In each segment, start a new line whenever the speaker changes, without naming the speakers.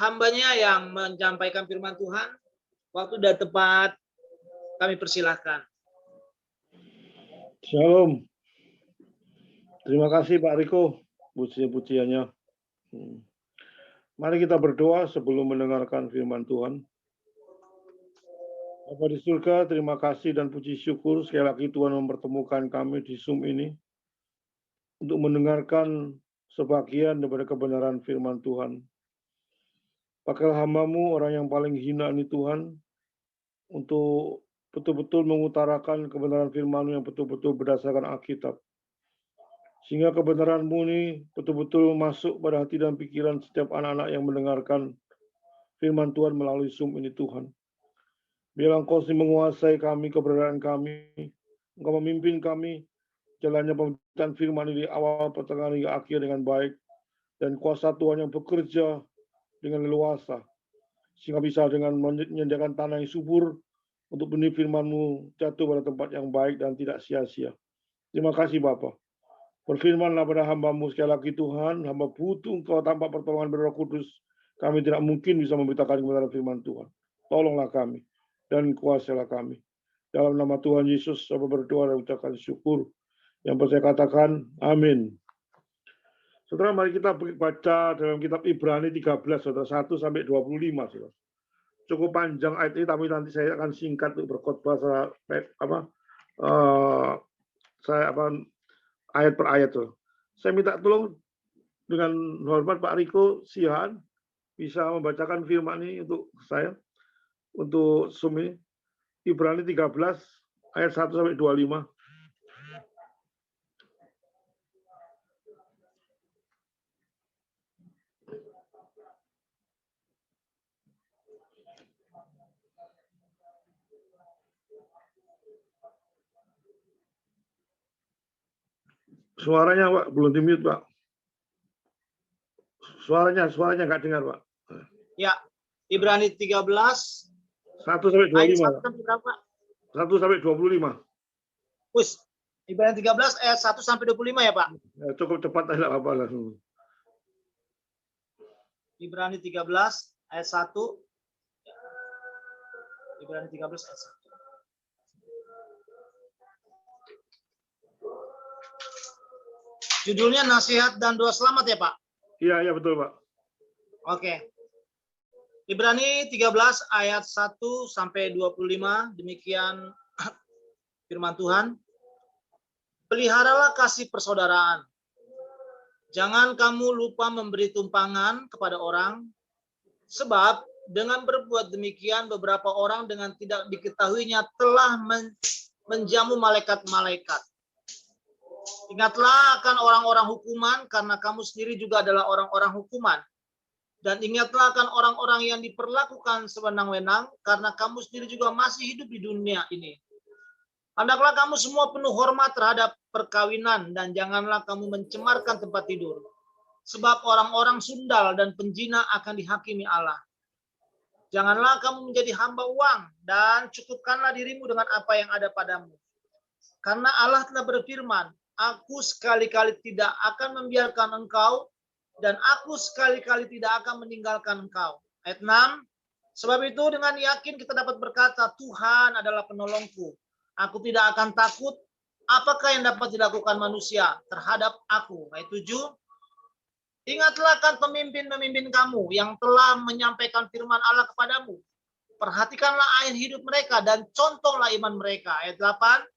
hambanya yang menyampaikan firman Tuhan. Waktu sudah tepat, kami persilahkan.
Shalom. Terima kasih Pak Riko, pujian-pujiannya. Mari kita berdoa sebelum mendengarkan firman Tuhan. Bapa di surga, terima kasih dan puji syukur sekali lagi Tuhan mempertemukan kami di Zoom ini untuk mendengarkan sebagian daripada kebenaran firman Tuhan. Pakailah hamba-Mu, orang yang paling hina ini Tuhan, untuk betul-betul mengutarakan kebenaran firman-Mu yang betul-betul berdasarkan Alkitab. Sehingga kebenaran-Mu ini betul-betul masuk pada hati dan pikiran setiap anak-anak yang mendengarkan firman Tuhan melalui Zoom ini Tuhan. Biarlah Engkau menguasai kami, keberadaan kami. Engkau memimpin kami jalannya pemberitaan firman ini awal, pertengahan, hingga akhir dengan baik. Dan kuasa Tuhan yang bekerja dengan leluasa. Sehingga bisa dengan menyediakan tanah yang subur untuk benih firman-Mu jatuh pada tempat yang baik dan tidak sia-sia. Terima kasih Bapa. Berfirmanlah pada hamba-Mu sekali lagi Tuhan, hamba butuh Engkau tanpa pertolongan dari Roh Kudus. Kami tidak mungkin bisa memberitakan kebenaran firman Tuhan. Tolonglah kami dan kuasailah kami. Dalam nama Tuhan Yesus, saya berdoa dan ucapkan syukur. Yang saya katakan, amin. Saudara, mari kita baca dalam kitab Ibrani 13, saudara, 1 sampai 25. Saudara. Cukup panjang ayat ini, tapi nanti saya akan singkat untuk berkhotbah ayat per ayat. Saudara. Saya minta tolong dengan hormat Pak Riko Sihan bisa membacakan firman ini untuk saya. Untuk Zoom ini, Ibrani 13 ayat 1 sampai 25. Suaranya Pak belum di-mute Pak. Suaranya nggak dengar Pak.
Ya, Ibrani 13
1 sampai 25.
ayat 1 sampai berapa?
1 sampai 25.
Us, Ibrani 13 ayat 1 sampai 25 ya, Pak?
Ya, cukup cepat aja apa-apa langsung.
Ibrani 13 ayat 1. Ibrani 13 ayat 1. Judulnya nasihat dan doa selamat ya, Pak?
Iya, betul, Pak.
Oke. Ibrani 13 ayat 1 sampai 25, demikian firman Tuhan. Peliharalah kasih persaudaraan. Jangan kamu lupa memberi tumpangan kepada orang, sebab dengan berbuat demikian beberapa orang dengan tidak diketahuinya telah menjamu malaikat-malaikat. Ingatlah akan orang-orang hukuman, karena kamu sendiri juga adalah orang-orang hukuman. Dan ingatlah akan orang-orang yang diperlakukan sewenang-wenang, karena kamu sendiri juga masih hidup di dunia ini. Hendaklah kamu semua penuh hormat terhadap perkawinan, dan janganlah kamu mencemarkan tempat tidur. Sebab orang-orang sundal dan penjina akan dihakimi Allah. Janganlah kamu menjadi hamba uang, dan cukupkanlah dirimu dengan apa yang ada padamu. Karena Allah telah berfirman, Aku sekali-kali tidak akan membiarkan engkau, dan aku sekali-kali tidak akan meninggalkan engkau. Ayat 6, sebab itu dengan yakin kita dapat berkata, Tuhan adalah penolongku. Aku tidak akan takut, apakah yang dapat dilakukan manusia terhadap aku. Ayat 7, ingatlah akan pemimpin-pemimpin kamu yang telah menyampaikan firman Allah kepadamu. Perhatikanlah akhir hidup mereka dan contohlah iman mereka. Ayat 8,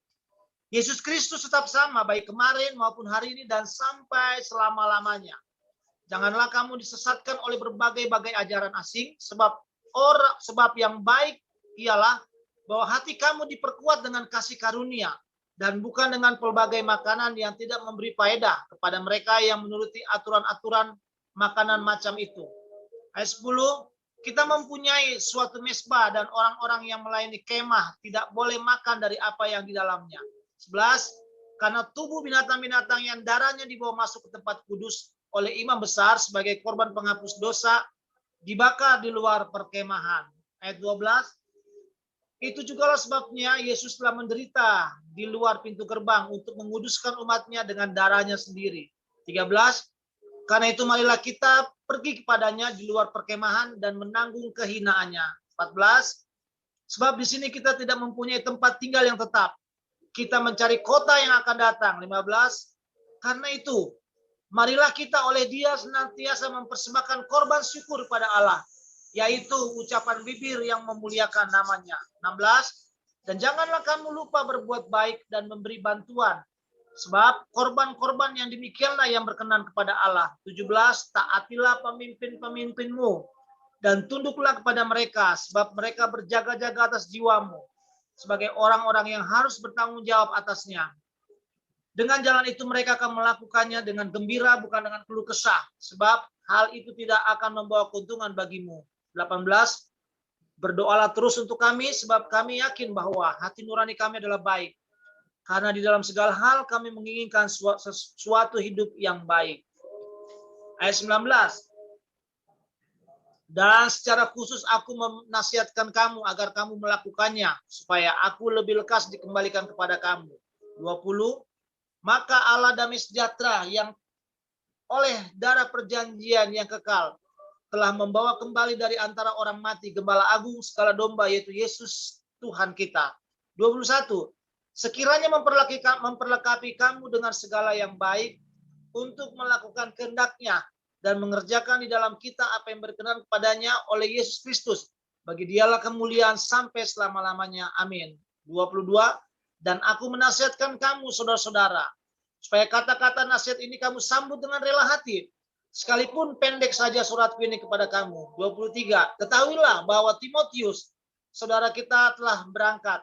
Yesus Kristus tetap sama baik kemarin maupun hari ini dan sampai selama-lamanya. Janganlah kamu disesatkan oleh berbagai-bagai ajaran asing, sebab yang baik ialah bahwa hati kamu diperkuat dengan kasih karunia dan bukan dengan pelbagai makanan yang tidak memberi faedah kepada mereka yang menuruti aturan-aturan makanan macam itu. Ayat 10, kita mempunyai suatu mesbah dan orang-orang yang melayani kemah tidak boleh makan dari apa yang di dalamnya. 11, karena tubuh binatang-binatang yang darahnya dibawa masuk ke tempat kudus oleh imam besar sebagai korban penghapus dosa dibakar di luar perkemahan. Ayat 12, itu jugalah sebabnya Yesus telah menderita di luar pintu gerbang untuk menguduskan umatnya dengan darahnya sendiri. 13, Karena itu marilah kita pergi kepadanya di luar perkemahan dan menanggung kehinaannya. 14. Sebab di sini kita tidak mempunyai tempat tinggal yang tetap. Kita mencari kota yang akan datang. 15. Karena itu, marilah kita oleh Dia senantiasa mempersembahkan korban syukur pada Allah, yaitu ucapan bibir yang memuliakan namanya. 16. Dan janganlah kamu lupa berbuat baik dan memberi bantuan, sebab korban-korban yang demikianlah yang berkenan kepada Allah. 17. Taatilah pemimpin-pemimpinmu dan tunduklah kepada mereka, sebab mereka berjaga-jaga atas jiwamu sebagai orang-orang yang harus bertanggung jawab atasnya. Dengan jalan itu mereka akan melakukannya dengan gembira, bukan dengan keluh kesah, sebab hal itu tidak akan membawa keuntungan bagimu. 18. Berdoalah terus untuk kami, sebab kami yakin bahwa hati nurani kami adalah baik, karena di dalam segala hal kami menginginkan suatu hidup yang baik. Ayat 19. Dan secara khusus aku menasihatkan kamu agar kamu melakukannya, supaya aku lebih lekas dikembalikan kepada kamu. 20. Maka Allah damai sejahtera yang oleh darah perjanjian yang kekal telah membawa kembali dari antara orang mati Gembala Agung segala domba, yaitu Yesus Tuhan kita. 21. Sekiranya memperlengkapi kamu dengan segala yang baik untuk melakukan kehendak-Nya dan mengerjakan di dalam kita apa yang berkenan kepadanya oleh Yesus Kristus. Bagi Dialah kemuliaan sampai selama-lamanya. Amin. 22. Dan aku menasihatkan kamu, saudara-saudara, supaya kata-kata nasihat ini kamu sambut dengan rela hati, sekalipun pendek saja suratku ini kepada kamu. 23. Ketahuilah bahwa Timotius, saudara kita, telah berangkat.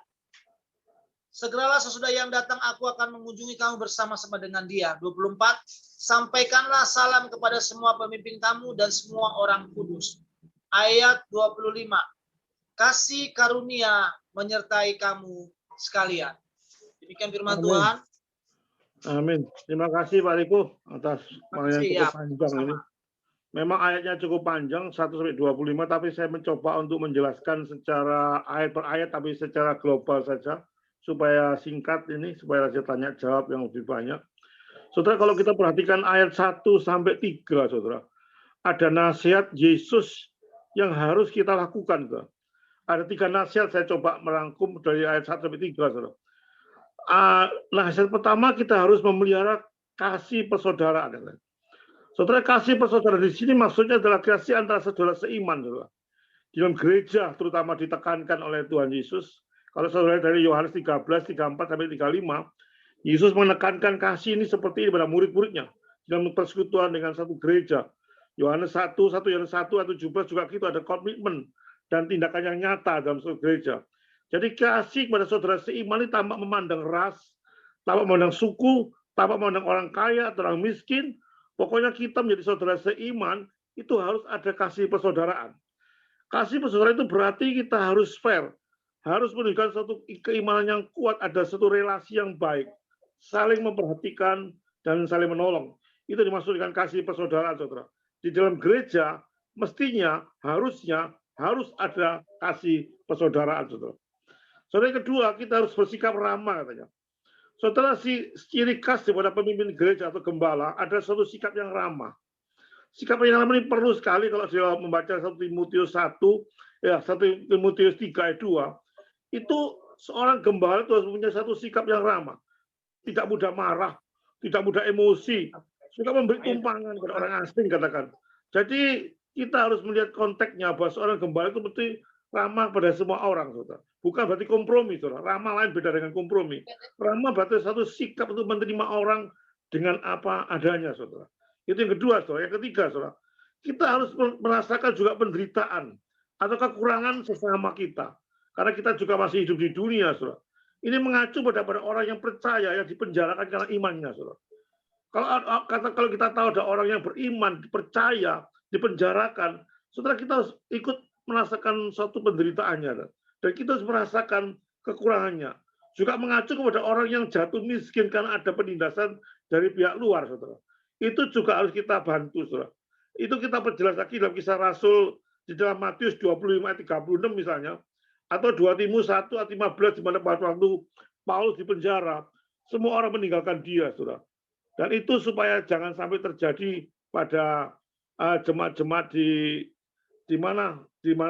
Segeralah sesudah yang datang aku akan mengunjungi kamu bersama-sama dengan dia. 24. Sampaikanlah salam kepada semua pemimpin kamu dan semua orang kudus. Ayat 25. Kasih karunia menyertai kamu sekalian. Demikian firman
Amin.
Tuhan.
Amin. Terima kasih Pak Riko atas yang cukup panjang
sama.
ini. Memang ayatnya cukup panjang 1-25, tapi saya mencoba untuk menjelaskan secara ayat per ayat, tapi secara global saja supaya singkat ini, supaya saya tanya jawab yang lebih banyak. Saudara, kalau kita perhatikan ayat 1-3, saudara, ada nasihat Yesus yang harus kita lakukan. Saudara. Ada 3 nasihat, saya coba merangkum dari ayat 1-3, saudara. Nasihat pertama, kita harus memelihara kasih persaudaraan. Saudara, kasih persaudaraan di sini maksudnya adalah kasih antara saudara seiman, saudara. Di dalam gereja terutama ditekankan oleh Tuhan Yesus. Kalau saudara dari Yohanes 13:34-35, Yesus menekankan kasih ini seperti ini pada murid-muridnya dalam persekutuan dengan satu gereja. Yohanes 1 ayat 17 juga gitu, ada komitmen dan tindakan yang nyata dalam satu gereja. Jadi kasih kepada saudara seiman ini tanpa memandang ras, tanpa memandang suku, tanpa memandang orang kaya atau orang miskin. Pokoknya kita menjadi saudara seiman itu harus ada kasih persaudaraan. Kasih persaudaraan itu berarti kita harus fair, harus menunjukkan suatu keimanan yang kuat, ada satu relasi yang baik, saling memperhatikan dan saling menolong. Itu dimaksud dengan kasih persaudaraan, saudara. Di dalam gereja mestinya, harusnya, harus ada kasih persaudaraan, saudara. Saudara, yang kedua, kita harus bersikap ramah, katanya. Saudara, ciri khas daripada pemimpin gereja atau gembala ada suatu sikap yang ramah. Sikap yang ramah ini perlu sekali kalau saya membaca 1 Timotius 1, 1 Timotius 3 ayat 2, itu seorang gembala itu harus punya satu sikap yang ramah. Tidak mudah marah, tidak mudah emosi, suka memberi tumpangan kepada orang asing, katakan. Jadi kita harus melihat konteksnya bahwa seorang gembala itu mesti ramah pada semua orang, saudara. Bukan berarti kompromi, saudara. Ramah lain beda dengan kompromi. Ramah berarti satu sikap untuk menerima orang dengan apa adanya, saudara. Itu yang kedua, saudara. Yang ketiga, saudara, kita harus merasakan juga penderitaan atau kekurangan sesama kita. Karena kita juga masih hidup di dunia, saudara. Ini mengacu pada orang yang percaya, yang dipenjarakan karena imannya, saudara. Kalau kita tahu ada orang yang beriman, percaya, dipenjarakan, saudara, kita harus ikut merasakan suatu penderitaannya. Dan kita harus merasakan kekurangannya. Juga mengacu kepada orang yang jatuh miskin karena ada penindasan dari pihak luar, saudara. Itu juga harus kita bantu, saudara. Itu kita perjelas lagi dalam Kisah Rasul di dalam Matius 25 ayat 36 misalnya, atau 2 Timotius 1 ayat 15 di mana pada waktu Paulus di penjara, semua orang meninggalkan dia, saudara. Dan itu supaya jangan sampai terjadi pada jemaat-jemaat di mana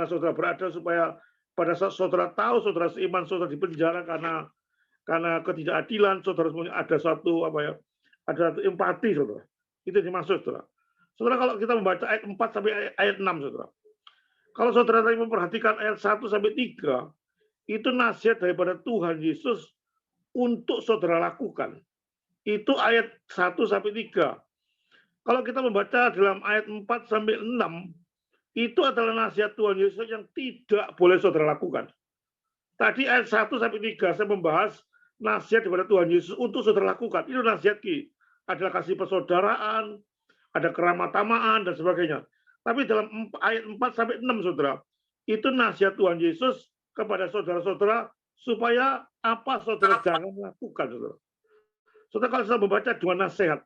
saudara berada, supaya pada saat saudara tahu saudara seiman saudara dipenjara karena ketidakadilan, saudara ada satu ada satu empati, saudara. Itu dimaksud, saudara. Saudara, kalau kita membaca ayat 4 sampai ayat 6, saudara. Kalau saudara tadi memperhatikan ayat 1 sampai 3, itu nasihat daripada Tuhan Yesus untuk saudara lakukan. Itu ayat 1 sampai 3. Kalau kita membaca dalam ayat 4 sampai 6, itu adalah nasihat Tuhan Yesus yang tidak boleh saudara lakukan. Tadi ayat 1 sampai 3 saya membahas nasihat daripada Tuhan Yesus untuk saudara lakukan. Itu nasihat adalah kasih persaudaraan, ada keramatamaan dan sebagainya. Tapi dalam ayat 4 sampai 6, saudara, itu nasihat Tuhan Yesus kepada saudara-saudara supaya apa saudara jangan lakukan, saudara. Saudara, kalau saya membaca dua nasihat,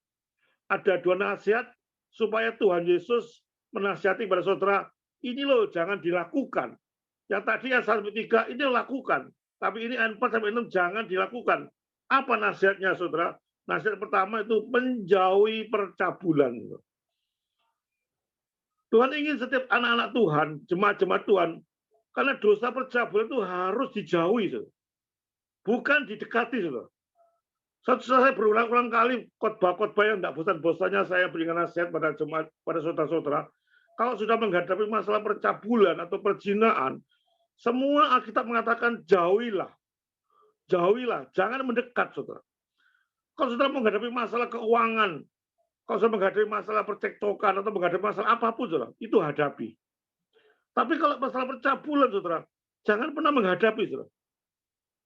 ada dua nasihat supaya Tuhan Yesus menasihati kepada saudara, ini loh jangan dilakukan. Yang tadi ayat 1 sampai 3 ini lakukan, tapi ini ayat 4 sampai 6 jangan dilakukan. Apa nasihatnya, saudara? Nasihat pertama itu menjauhi percabulan. Tuhan ingin setiap anak-anak Tuhan, jemaat-jemaat Tuhan, karena dosa percabulan itu harus dijauhi, saudara. Bukan didekati, saudara. Saya berulang-ulang kali khotbah-khotbah yang tidak bosan-bosannya saya berikan nasihat pada jemaat, pada saudara-saudara. Kalau sudah menghadapi masalah percabulan atau perzinaan, semua Alkitab mengatakan jauhilah. Jauhilah, jangan mendekat, saudara. Kalau saudara menghadapi masalah keuangan, kalau saudara menghadapi masalah percekcokan atau menghadapi masalah apapun, saudara, itu hadapi. Tapi kalau masalah percabulan, saudara, jangan pernah menghadapi, saudara.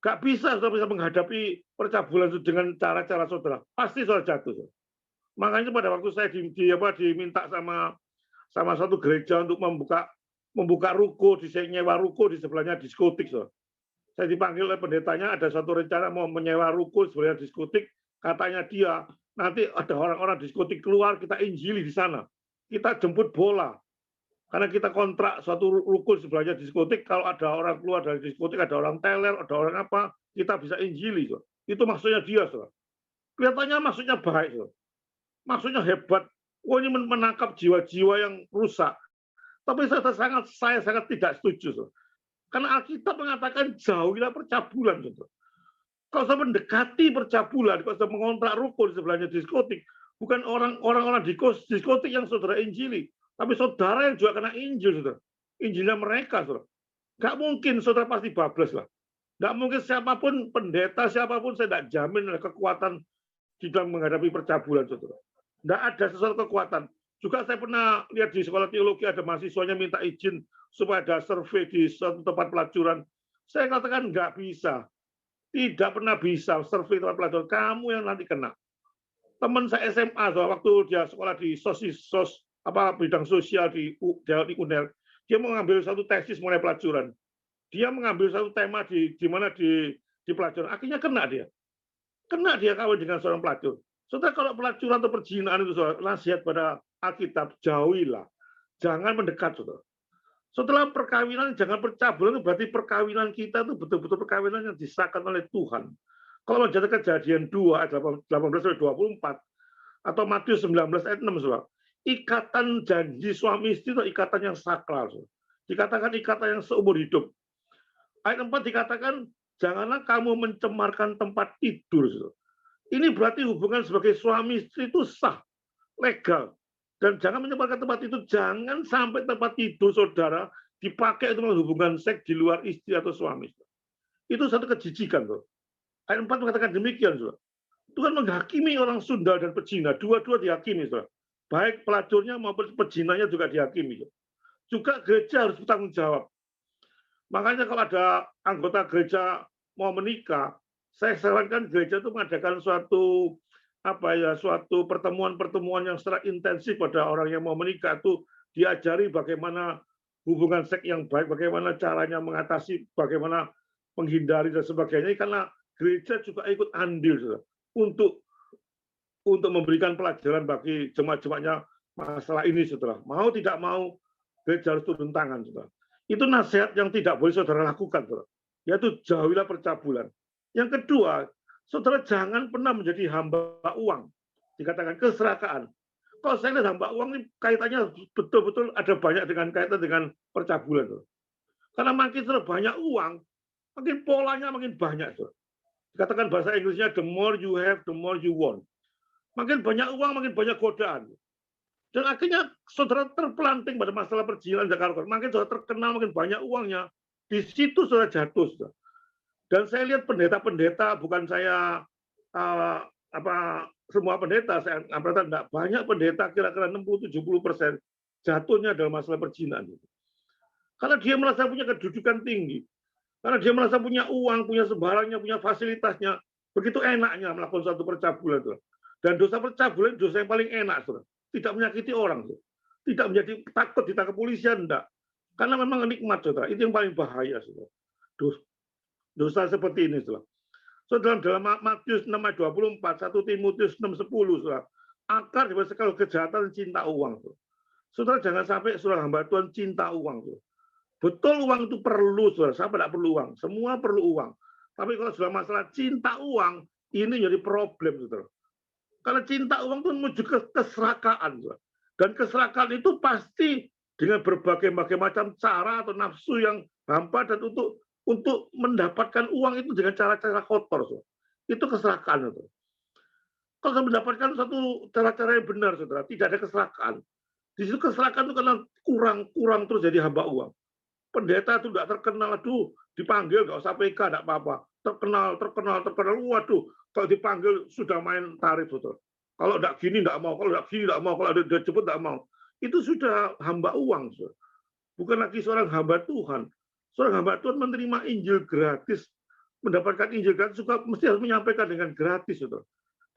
Gak bisa saudara bisa menghadapi percabulan itu dengan cara-cara saudara. Pasti saudara jatuh, saudara. Makanya pada waktu saya diminta sama satu gereja untuk membuka ruko, nyewa ruko di sebelahnya diskotik, saudara. Saya dipanggil oleh pendetanya, ada satu rencana mau menyewa ruko di sebelahnya diskotik. Katanya dia, nanti ada orang-orang diskotik keluar, kita injili di sana. Kita jemput bola. Karena kita kontrak suatu ruko sebelahnya diskotik, kalau ada orang keluar dari diskotik, ada orang teler, ada orang apa, kita bisa injili. So. Itu maksudnya dia. So. Kelihatannya maksudnya baik. So. Maksudnya hebat. Oh, ini menangkap jiwa-jiwa yang rusak. Tapi saya sangat tidak setuju. So. Karena Alkitab mengatakan jauhilah percabulan. So. Kalau saya mendekati percabulan, kalau saya mengontrak ruko di sebelahnya diskotik, bukan orang-orang diskotik yang saudara injili, tapi saudara yang juga kena Injil, saudara. Injilnya mereka, saudara. Nggak mungkin saudara pasti bablas lah. Nggak mungkin siapapun, pendeta siapapun, saya tidak jamin ada kekuatan di dalam menghadapi percabulan, saudara. Nggak ada sesuatu kekuatan. Juga saya pernah lihat di sekolah teologi ada mahasiswanya minta izin supaya ada survei di suatu tempat pelacuran. Saya katakan nggak bisa. Tidak pernah bisa survei tempat pelacuran. Kamu yang nanti kena. Teman saya SMA, waktu dia sekolah di bidang sosial di UNER, dia mengambil satu tesis mengenai pelacuran. Dia mengambil satu tema di pelacuran. Akhirnya kena dia kawin dengan seorang pelacur. Saudara, kalau pelacuran atau perzinaan itu, saudara, nasihat pada Alkitab, jauhilah, jangan mendekat, saudara. Setelah perkawinan, jangan percabulan, itu berarti perkawinan kita itu betul-betul perkawinan yang disahkan oleh Tuhan. Kalau menjadi Kejadian 2 ayat 18-24 atau Matius 19 ayat 6, saudara. Ikatan janji suami istri itu ikatan yang sakral. Dikatakan ikatan yang seumur hidup. Ayat 4 dikatakan, janganlah kamu mencemarkan tempat tidur. Ini berarti hubungan sebagai suami istri itu sah, legal. Dan jangan mencemarkan tempat tidur, jangan sampai tempat tidur saudara dipakai untuk hubungan seks di luar istri atau suami. Itu satu kejijikan. Ayat 4 mengatakan demikian. Tuhan menghakimi orang sundal dan pezina, dua-dua dihakimi. Baik pelacurnya maupun pezinanya juga dihakimi. Juga gereja harus bertanggung jawab. Makanya kalau ada anggota gereja mau menikah, saya sarankan gereja itu mengadakan suatu pertemuan-pertemuan yang secara intensif pada orang yang mau menikah, itu diajari bagaimana hubungan seks yang baik, bagaimana caranya mengatasi, bagaimana menghindari dan sebagainya. Karena gereja juga ikut andil untuk memberikan pelajaran bagi jemaat-jemaatnya masalah ini, saudara. Mau tidak mau, gereja harus turun tangan, saudara. Itu nasihat yang tidak boleh saudara lakukan, saudara. Yaitu jauhilah percabulan. Yang kedua, saudara jangan pernah menjadi hamba uang. Dikatakan keserakahan. Kalau saya lihat hamba uang ini kaitannya betul-betul ada banyak dengan kaitan dengan percabulan. Saudara. Karena makin banyak uang, makin polanya makin banyak. Saudara. Dikatakan bahasa Inggrisnya, the more you have, the more you want. Makin banyak uang, makin banyak godaan. Dan akhirnya saudara terpelanting pada masalah perjinahan Jakarta. Makin saudara terkenal, makin banyak uangnya. Di situ saudara jatuh. Saudara. Dan saya lihat pendeta-pendeta, bukan saya semua pendeta, saya tidak banyak pendeta, kira-kira 60-70% jatuhnya dalam masalah perjinahan. Karena dia merasa punya kedudukan tinggi. Karena dia merasa punya uang, punya sebarangnya, punya fasilitasnya. Begitu enaknya melakukan suatu percabulan. Dan dosa percabulan dosa yang paling enak. Saudara. Tidak menyakiti orang. Saudara. Tidak menjadi takut ditangkap polisian. Enggak. Karena memang nikmat. Saudara. Itu yang paling bahaya. Saudara. Dosa seperti ini. Saudara. So, dalam Matius 6 ayat 24, 1 Timotius 6:10, saudara, akar dari segala kejahatan cinta uang. Saudara jangan sampai saudara hamba Tuhan cinta uang. Saudara. Betul uang itu perlu, saudara. Siapa tidak perlu uang? Semua perlu uang. Tapi kalau sudah masalah cinta uang, ini jadi problem, saudara. Karena cinta uang itu menuju ke keserakaan, saudara. Dan keserakaan itu pasti dengan berbagai macam cara atau nafsu yang hampa dan untuk mendapatkan uang itu dengan cara-cara kotor. Saudara. Itu keserakaan. Saudara. Kalau mendapatkan satu cara-cara yang benar, saudara, tidak ada keserakaan. Di situ keserakaan itu karena kurang terus jadi hamba uang. Pendeta itu tidak terkenal, aduh, dipanggil nggak usah PK, tidak apa-apa. Terkenal, waduh, kalau dipanggil sudah main tarif. Saudara. Kalau tidak gini tidak mau, kalau tidak gini tidak mau, kalau ada jemput tidak mau. Itu sudah hamba uang. Saudara. Bukan lagi seorang hamba Tuhan. Seorang hamba Tuhan menerima Injil gratis, mendapatkan Injil gratis juga mesti harus menyampaikan dengan gratis, saudara.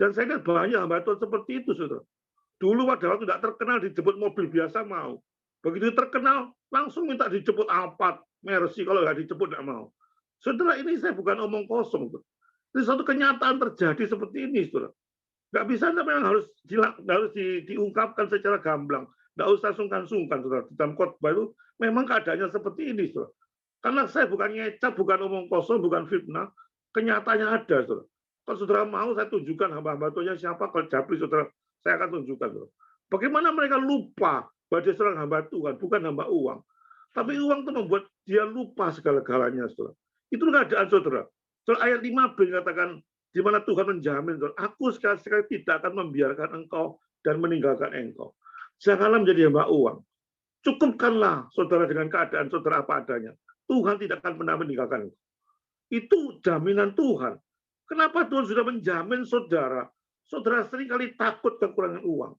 Dan saya lihat banyak hamba Tuhan seperti itu, saudara. Dulu padahal tidak terkenal dijemput mobil biasa mau. Begitu terkenal langsung minta dijemput Alphard, Mercy, kalau nggak dijemput nggak mau. Saudara, ini saya bukan omong kosong. Saudara. Ini suatu kenyataan terjadi seperti ini, saudara. Nggak bisa, memang harus diungkapkan secara gamblang. Nggak usah sungkan-sungkan, saudara. Di dalam khotbah itu memang keadaannya seperti ini, saudara. Karena saya bukan ngecap, bukan omong kosong, bukan fitnah. Kenyataannya ada, saudara. Kalau saudara mau, saya tunjukkan hamba-hamba Tuhannya siapa. Kalau Japri, saudara, saya akan tunjukkan. Saudara. Bagaimana mereka lupa bahwa dia seorang hamba Tuhan, bukan hamba uang. Tapi uang itu membuat dia lupa segala-galanya, saudara. Itu keadaan, saudara. Soal ayat 5b katakan, di mana Tuhan menjamin, saudara, aku sekali-sekali tidak akan membiarkan engkau dan meninggalkan engkau. Janganlah menjadi hamba uang. Cukupkanlah, saudara, dengan keadaan saudara apa adanya. Tuhan tidak akan pernah meninggalkan. Itu jaminan Tuhan. Kenapa Tuhan sudah menjamin saudara? Saudara seringkali takut kekurangan uang.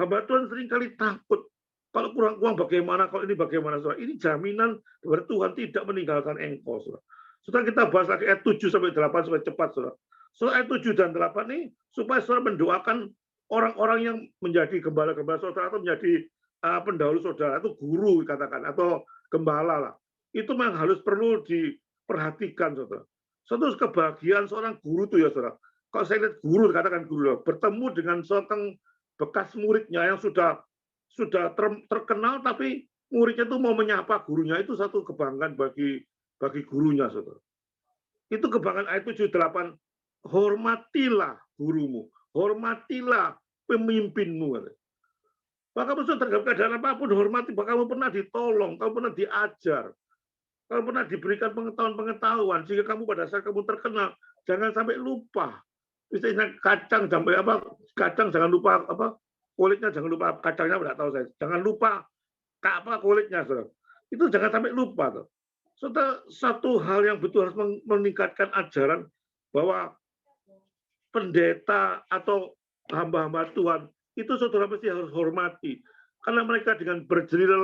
Hamba Tuhan seringkali takut. Kalau kurang uang bagaimana? Kalau ini bagaimana? Saudara? Ini jaminan bahwa Tuhan tidak meninggalkan engkau. Saudara. Setelah kita bahas lagi ayat 7-8 supaya cepat. Saudara. Soal ayat 7 dan 8 ini supaya saudara mendoakan orang-orang yang menjadi gembala-gembala saudara atau menjadi pendahulu saudara. Itu guru katakan atau gembala lah. Itu memang harus perlu diperhatikan, saudara. Suatu kebahagiaan seorang guru itu ya, saudara. Kalau saya lihat guru, katakan guru, bertemu dengan seorang bekas muridnya yang sudah terkenal, tapi muridnya itu mau menyapa gurunya, itu satu kebanggaan bagi gurunya, saudara. Itu kebanggaan ayat 7-8. Hormatilah gurumu, hormatilah pemimpinmu. Maka kamu terhadap keadaan apapun, hormati, bahwa kamu pernah ditolong, kamu pernah diajar, kalau pernah diberikan pengetahuan, sehingga kamu pada saat kamu terkenal, jangan sampai lupa. Misalnya kacang jangan lupa kulitnya, jangan lupa kacangnya, tidak tahu saya. Jangan lupa kulitnya, saudara. Itu jangan sampai lupa. Saudara, satu hal yang betul harus meningkatkan ajaran bahwa pendeta atau hamba-hamba Tuhan itu saudara mesti harus hormati, karena mereka dengan berjerih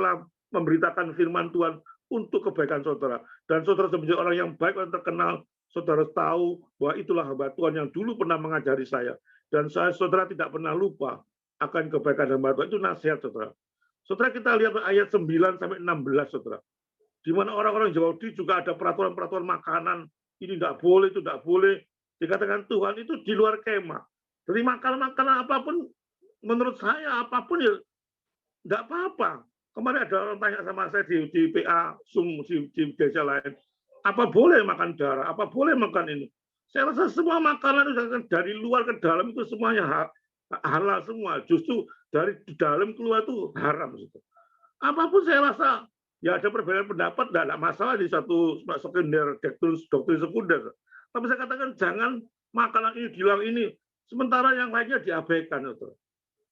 memberitakan firman Tuhan untuk kebaikan saudara. Dan saudara sebagai orang yang baik, orang terkenal, saudara tahu bahwa itulah hamba Tuhan yang dulu pernah mengajari saya. Dan saudara tidak pernah lupa akan kebaikan hamba Tuhan. Itu nasihat, saudara. Saudara, kita lihat ayat 9-16, saudara. Di mana orang-orang Yahudi juga ada peraturan-peraturan makanan. Ini tidak boleh, itu tidak boleh. Dikatakan Tuhan itu di luar kemah. Jadi makanan apapun, menurut saya, apapun ya tidak apa-apa. Kemarin ada orang tanya sama saya di PA, Zoom, di desa lain, apa boleh makan darah, apa boleh makan ini. Saya rasa semua makanan itu dari luar ke dalam itu semuanya halal semua. Justru dari dalam keluar itu haram. Apapun saya rasa, ya ada perbedaan pendapat, tidak ada masalah di satu sekunder, doktrin sekunder. Tapi saya katakan jangan makanan ini, diulang ini, sementara yang lainnya diabaikan.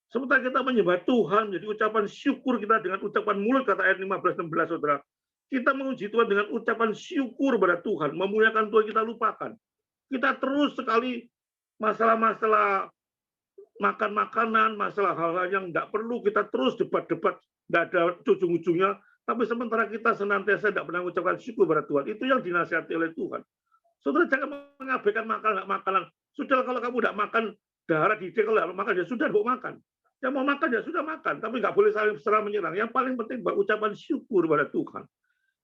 Sementara kita menyembah Tuhan, jadi ucapan syukur kita dengan ucapan mulut, kata ayat 15-16, saudara. Kita menguji Tuhan dengan ucapan syukur pada Tuhan, memuliakan Tuhan kita lupakan. Kita terus sekali masalah-masalah makan makanan, masalah hal-hal yang tidak perlu, kita terus debat-debat, tidak ada ujung-ujungnya, tapi sementara kita senantiasa tidak pernah mengucapkan syukur pada Tuhan. Itu yang dinasihati oleh Tuhan. Saudara jangan mengabaikan makanan. Sudah kalau kamu tidak makan darah di kalau tidak makan, ya sudah mau makan. Yang mau makan ya sudah makan, tapi nggak boleh saling serang menyerang. Yang paling penting ucapan syukur pada Tuhan.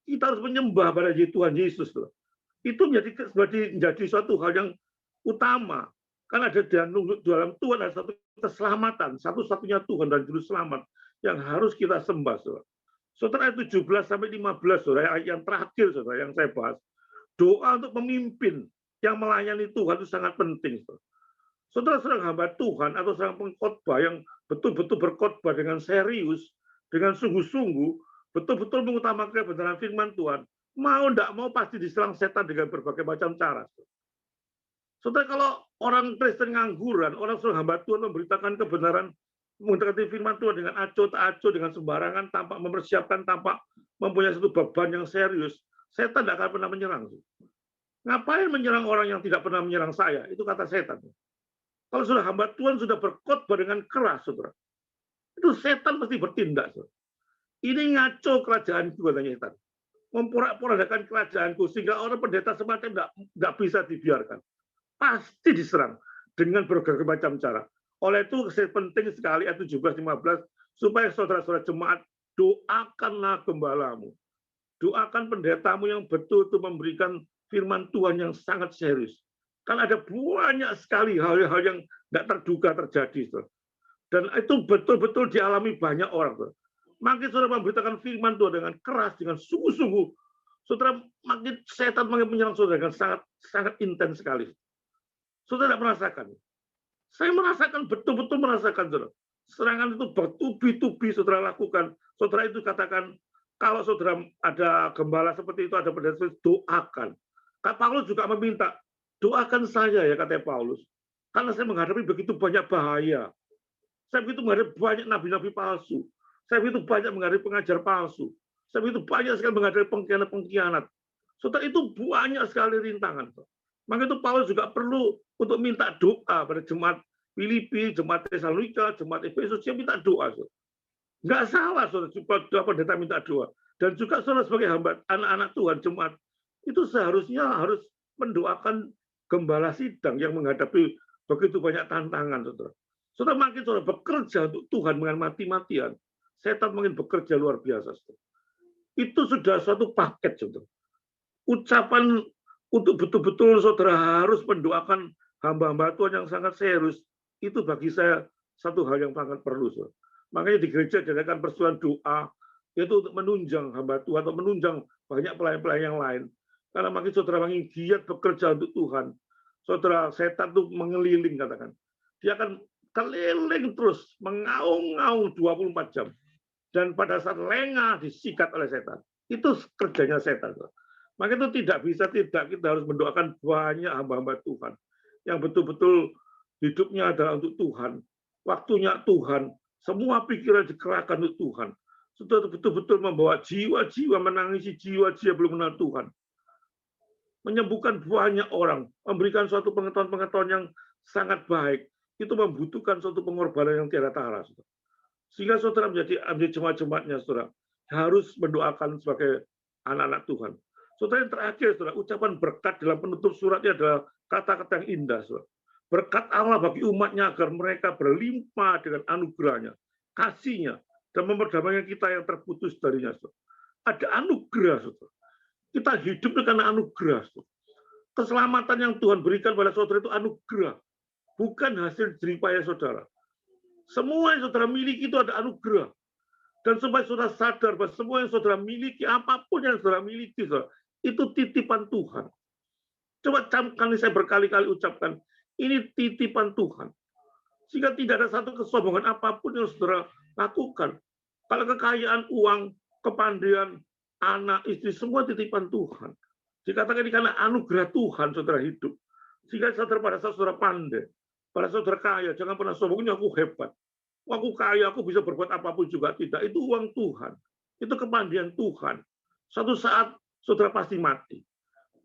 Kita harus menyembah pada Tuhan Yesus. Itu menjadi suatu hal yang utama. Karena ada dalam Tuhan ada satu keselamatan, satu-satunya Tuhan dan juru selamat yang harus kita sembah. Saudara ayat 17-15, saudara, yang terakhir saudara yang saya bahas. Doa untuk pemimpin yang melayani Tuhan itu sangat penting. Saudara sedang hamba Tuhan atau sedang pengkhotbah yang betul-betul berkhotbah dengan serius, dengan sungguh-sungguh, betul-betul mengutamakan kebenaran firman Tuhan, mau tidak mau pasti diserang setan dengan berbagai macam cara. Saudara, kalau orang Kristen ngangguran, orang sedang hamba Tuhan memberitakan kebenaran, mengutamakan firman Tuhan dengan acuh tak acuh, dengan sembarangan, tanpa mempersiapkan, tanpa mempunyai satu beban yang serius, setan tidak akan pernah menyerang. Ngapain menyerang orang yang tidak pernah menyerang saya? Itu kata setan. Kalau sudah hamba Tuhan sudah berkhotbah dengan keras, saudara, itu setan pasti bertindak. Saudara. Ini ngaco kerajaan Tuhan, setan. Memporak-porandakan kerajaanku sehingga orang pendeta semacam tidak bisa dibiarkan. Pasti diserang dengan berbagai macam cara. Oleh itu penting sekali ayat 17-15 supaya saudara-saudara jemaat doakanlah gembalamu. Doakan pendetamu yang betul-betul memberikan firman Tuhan yang sangat serius. Kan ada banyak sekali hal-hal yang tidak terduga terjadi. Dan itu betul-betul dialami banyak orang. Makin saudara memberitakan firman Tuhan dengan keras, dengan sungguh-sungguh, saudara makin setan makin menyerang saudara dengan sangat intens sekali. Saudara tidak merasakan. Saya merasakan, betul-betul merasakan, saudara. Serangan itu bertubi-tubi saudara lakukan. Saudara itu katakan, kalau saudara ada gembala seperti itu, ada pendeta seperti itu, doakan. Kak Paulus juga meminta, doakan saya ya, kata Paulus. Karena saya menghadapi begitu banyak bahaya. Saya begitu menghadapi banyak nabi-nabi palsu. Saya begitu banyak menghadapi pengajar palsu. Saya begitu banyak sekali menghadapi pengkhianat-pengkhianat. Saudara, itu banyak sekali rintangan. Maka itu Paulus juga perlu untuk minta doa pada jemaat Filipi, jemaat Tesalonika, jemaat Efesus. Dia minta doa. Nggak salah, saudara, pendeta minta doa. Dan juga saudara sebagai hamba, anak-anak Tuhan, jemaat, itu seharusnya harus mendoakan gembala sidang yang menghadapi begitu banyak tantangan, saudara. Saudara makin saudara bekerja untuk Tuhan dengan mati-matian, setan makin bekerja luar biasa, saudara. Itu sudah suatu paket, saudara. Ucapan untuk betul-betul saudara harus mendoakan hamba-hamba Tuhan yang sangat serius, itu bagi saya satu hal yang sangat perlu, saudara. Makanya di gereja diadakan persoalan doa, yaitu untuk menunjang hamba Tuhan atau menunjang banyak pelayan-pelayan yang lain. Karena makin saudara makin giat bekerja untuk Tuhan, saudara, setan itu mengeliling, katakan. Dia akan keliling terus, mengaung-ngaung 24 jam. Dan pada saat lengah disikat oleh setan. Itu kerjanya setan. Maka itu tidak bisa kita harus mendoakan banyak hamba-hamba Tuhan. Yang betul-betul hidupnya adalah untuk Tuhan. Waktunya Tuhan. Semua pikiran dikerahkan untuk Tuhan. Sudah betul-betul membawa jiwa-jiwa, menangisi jiwa-jiwa belum mengenal Tuhan. Menyembuhkan banyak orang, memberikan suatu pengetahuan-pengetahuan yang sangat baik, itu membutuhkan suatu pengorbanan yang tiada tara. Sehingga saudara menjadi jemaat-jemaatnya, saudara, harus mendoakan sebagai anak-anak Tuhan. Saudara, yang terakhir, saudara, ucapan berkat dalam penutup suratnya adalah kata-kata yang indah, saudara. Berkat Allah bagi umatnya agar mereka berlimpah dengan anugerahnya, kasihnya, dan memperdamaikan kita yang terputus darinya, saudara. Ada anugerah, saudara. Kita hidup karena anugerah. Keselamatan yang Tuhan berikan pada saudara itu anugerah. Bukan hasil jeripaya saudara. Semua yang saudara miliki itu ada anugerah. Dan supaya saudara sadar bahwa semua yang saudara miliki, apapun yang saudara miliki, saudara, itu titipan Tuhan. Coba kali saya berkali-kali ucapkan, ini titipan Tuhan. Sehingga tidak ada satu kesombongan apapun yang saudara lakukan. Kalau kekayaan, uang, kepandaian, anak, istri, semua titipan Tuhan. Dikatakan ini karena anugerah Tuhan saudara hidup. Sehingga saudara pada saat saudara pandai, pada saat saudara kaya, jangan pernah sombong, ini aku hebat. Aku kaya, aku bisa berbuat apapun juga. Tidak, itu uang Tuhan. Itu kepandaian Tuhan. Suatu saat saudara pasti mati.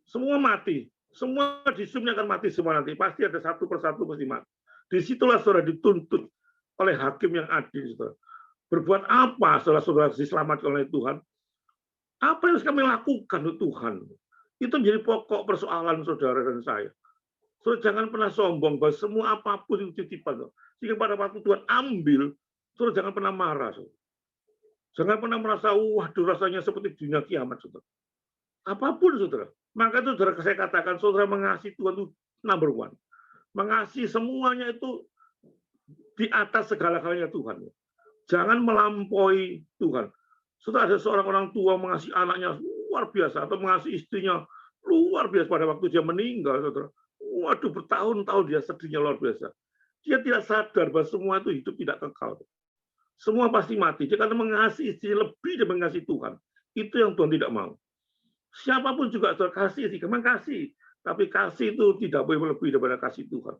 Semua mati. Semua di Zoom akan mati semua nanti. Pasti ada satu persatu pasti mati. Disitulah saudara dituntut oleh hakim yang adil. Saudara. Berbuat apa saudara-saudara diselamatkan oleh Tuhan? Apa yang harus kami lakukan untuk Tuhan? Itu menjadi pokok persoalan saudara dan saya. Saudara jangan pernah sombong bahwa semua apapun itu titipan. Sehingga pada waktu Tuhan ambil, saudara jangan pernah marah. Saudara. Jangan pernah merasa, waduh rasanya seperti dunia kiamat. Saudara. Apapun saudara. Maka itu saudara saya katakan, saudara mengasihi Tuhan itu number one. Mengasihi semuanya itu di atas segala-galanya Tuhan. Jangan melampaui Tuhan. Saudara ada seorang orang tua mengasihi anaknya luar biasa atau mengasihi istrinya luar biasa pada waktu dia meninggal, saudara. Waduh, bertahun-tahun dia sedihnya luar biasa. Dia tidak sadar bahwa semua itu hidup tidak kekal. Semua pasti mati. Dia karena mengasihi istrinya lebih dari mengasihi Tuhan. Itu yang Tuhan tidak mau. Siapapun juga saudara kasih, memang kasih. Tapi kasih itu tidak boleh lebih daripada kasih Tuhan.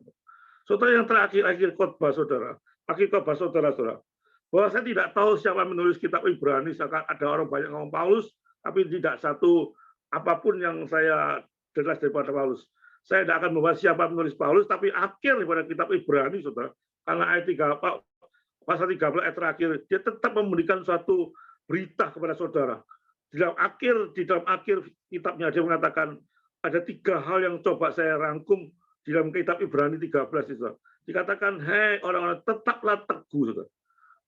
Saudara yang terakhir khotbah saudara, akhir khotbah saudara-saudara. Bahwa saya tidak tahu siapa menulis kitab Ibrani, ada orang banyak ngomong Paulus, tapi tidak satu apapun yang saya jelas daripada Paulus. Saya tidak akan membahas siapa menulis Paulus, tapi akhir daripada kitab Ibrani, saudara, karena ayat 3, pasal 13 ayat terakhir, dia tetap memberikan suatu berita kepada saudara. Di dalam akhir kitabnya dia mengatakan ada 3 hal yang coba saya rangkum di dalam kitab Ibrani 13 itu. Dikatakan, hei orang-orang, tetaplah teguh, saudara.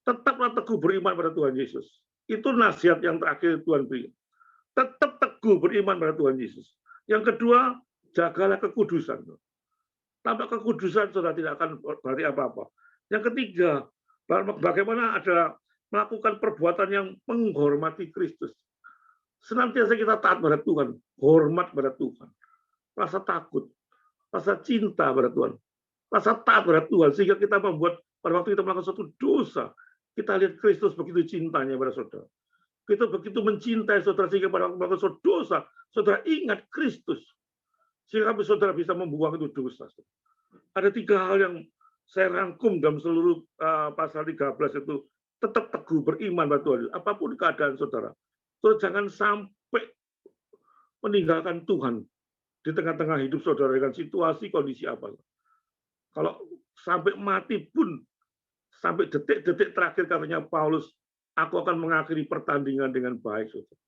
Tetaplah teguh beriman pada Tuhan Yesus. Itu nasihat yang terakhir Tuhan beri. Tetap teguh beriman pada Tuhan Yesus. Yang kedua, jagalah kekudusan. Tanpa kekudusan, saudara tidak akan berarti apa-apa. Yang ketiga, bagaimana ada melakukan perbuatan yang menghormati Kristus. Senantiasa kita taat pada Tuhan, hormat pada Tuhan, rasa takut, rasa cinta pada Tuhan, rasa taat pada Tuhan, sehingga kita membuat pada waktu kita melakukan suatu dosa, kita lihat Kristus begitu cintanya pada saudara. Kita begitu mencintai saudara, sehingga pada waktu melakukan suatu dosa, saudara ingat Kristus, sehingga saudara bisa membuang itu dosa. Ada 3 hal yang saya rangkum dalam seluruh pasal 13 itu, tetap teguh beriman pada Tuhan, apapun keadaan saudara. Saudara jangan sampai meninggalkan Tuhan di tengah-tengah hidup saudara dengan situasi, kondisi apa. Kalau sampai mati pun, sampai detik-detik terakhir katanya Paulus, aku akan mengakhiri pertandingan dengan baik. Saudara.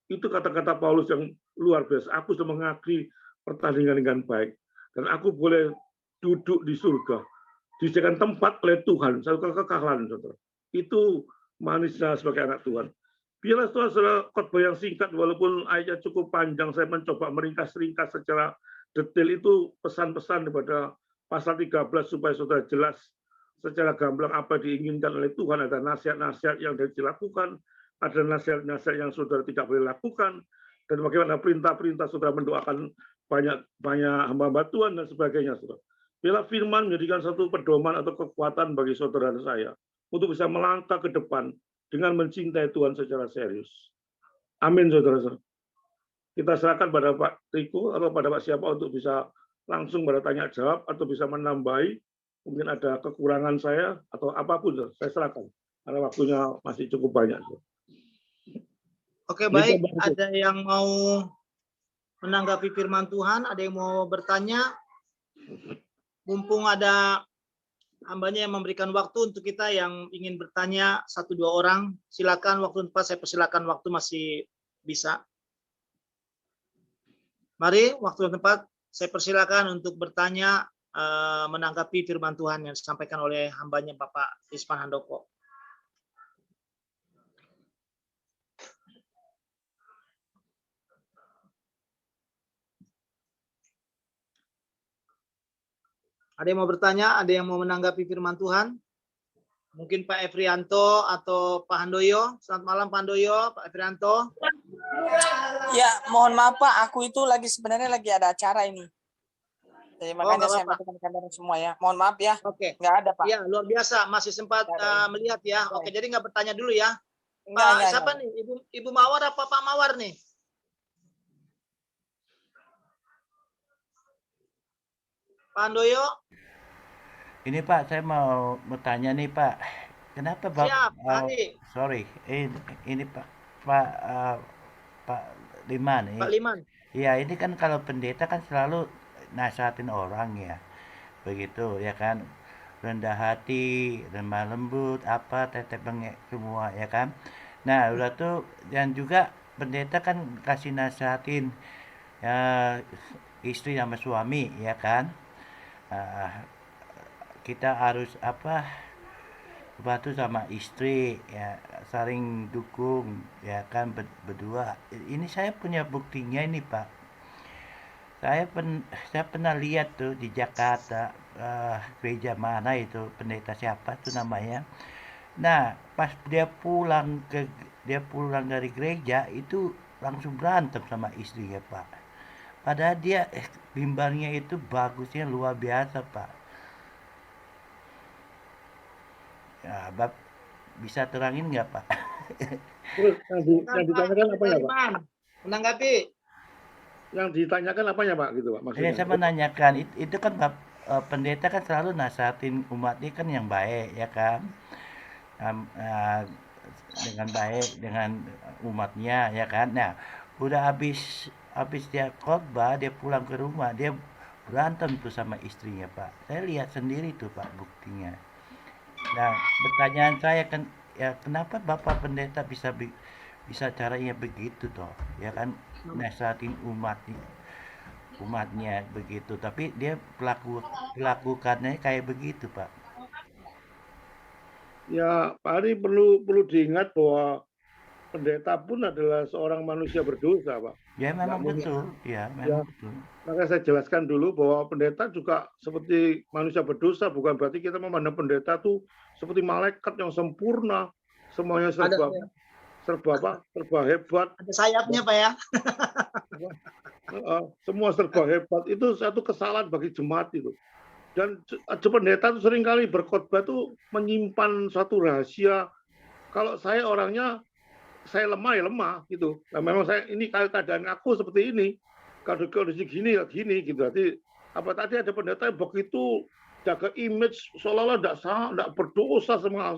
Itu kata-kata Paulus yang luar biasa. Aku sudah mengakhiri pertandingan dengan baik. Dan aku boleh duduk di surga. Disediakan tempat oleh Tuhan. Satu kekekalan. Saudara. Itu manisnya sebagai anak Tuhan. Biarlah saudara khotbah yang singkat, walaupun ayatnya cukup panjang, saya mencoba meringkas-ringkas secara detail itu pesan-pesan daripada pasal 13 supaya saudara jelas secara gamblang apa diinginkan oleh Tuhan. Ada nasihat-nasihat yang harus dilakukan, ada nasihat-nasihat yang saudara tidak boleh lakukan, dan bagaimana perintah-perintah saudara mendoakan banyak hamba-hamba Tuhan dan sebagainya. Saudara. Biarlah firman menjadikan satu pedoman atau kekuatan bagi saudara dan saya untuk bisa melangkah ke depan dengan mencintai Tuhan secara serius. Amin, saudara-saudara. Kita serahkan pada Pak Riko atau pada Pak siapa untuk bisa langsung pada tanya jawab atau bisa menambahi. Mungkin ada kekurangan saya atau apapun, saya serahkan. Karena waktunya masih cukup banyak.
Oke, baik. Ada yang mau menanggapi firman Tuhan? Ada yang mau bertanya? Mumpung ada hambanya yang memberikan waktu untuk kita yang ingin bertanya 1-2 orang, silakan waktu tempat saya persilakan, waktu masih bisa. Mari waktu tempat saya persilakan untuk bertanya menanggapi firman Tuhan yang disampaikan oleh hambanya Bapak Isman Handoko. Ada yang mau bertanya? Ada yang mau menanggapi firman Tuhan? Mungkin Pak Efrianto atau Pak Handoyo. Selamat malam Pak Handoyo, Pak Efrianto.
Ya, mohon maaf Pak, aku itu sebenarnya lagi ada acara ini. Jadi
Oh,
makanya
nggak
saya
apa-apa.
matikan kamera semua ya. Mohon maaf ya,
Oke.
nggak ada Pak.
Iya, luar biasa. Masih sempat
Nggak ada.
melihat ya.
Oke.
Oke, jadi nggak bertanya dulu ya.
Enggak.
Siapa nih? Ibu Mawar apa Pak Mawar nih? Pak Handoyo?
Ini Pak, saya mau bertanya nih Pak, kenapa
Siap, Hari.
sorry, ini Pak Liman
Pak
nih.
Liman.
Ya ini kan kalau pendeta kan selalu nasihatin orang ya, begitu ya kan, rendah hati, lemah lembut, apa tetek bengek semua ya kan. Nah udah tuh dan juga pendeta kan kasih nasihatin ya, istri sama suami ya kan. Ah, kita harus apa bantu sama istri ya, saling dukung ya kan, berdua. Ini saya punya buktinya ini Pak, saya pernah lihat tuh di Jakarta, gereja mana itu, pendeta siapa tuh namanya. Nah pas dia pulang dari gereja itu langsung berantem sama istrinya Pak, padahal dia bimbangnya itu bagusnya luar biasa Pak. Ya, bisa terangin nggak Pak?
Terus yang
Pak
ditanyakan apa ya Pak?
Liman, menanggapi.
Yang ditanyakan apanya Pak gitu Pak
Ini
maksudnya?
saya menanyakan, itu kan pendeta kan selalu nasihatin umatnya kan yang baik ya kan. Am- eh, dengan baik dengan umatnya ya kan. Nah, udah habis dia khotbah, dia pulang ke rumah, dia berantem tuh sama istrinya Pak. Saya lihat sendiri tuh Pak buktinya. Nah, pertanyaan saya kan ya kenapa Bapak pendeta bisa caranya begitu toh, ya kan, nasihatin umatnya begitu, tapi dia pelakukannya kayak begitu Pak.
Ya Pak Ari perlu diingat bahwa pendeta pun adalah seorang manusia berdosa Pak.
Ya memang
Nggak mungkin.
betul, ya memang betul.
Maka saya jelaskan dulu bahwa pendeta juga seperti manusia berdosa, bukan berarti kita memandang pendeta tuh seperti malaikat yang sempurna, semuanya serba hebat.
Ada sayapnya Pak ya.
Semua serba hebat, itu satu kesalahan bagi jemaat itu. Dan pendeta itu seringkali berkhotbah itu menyimpan satu rahasia. Kalau saya orangnya, saya lemah ya lemah gitu. Nah, memang saya ini keadaan aku seperti ini. Kalau kondisi gini ya gini gitu. Jadi apa tadi ada pendeta yang begitu jaga image seolah-olah tidak berdosa sama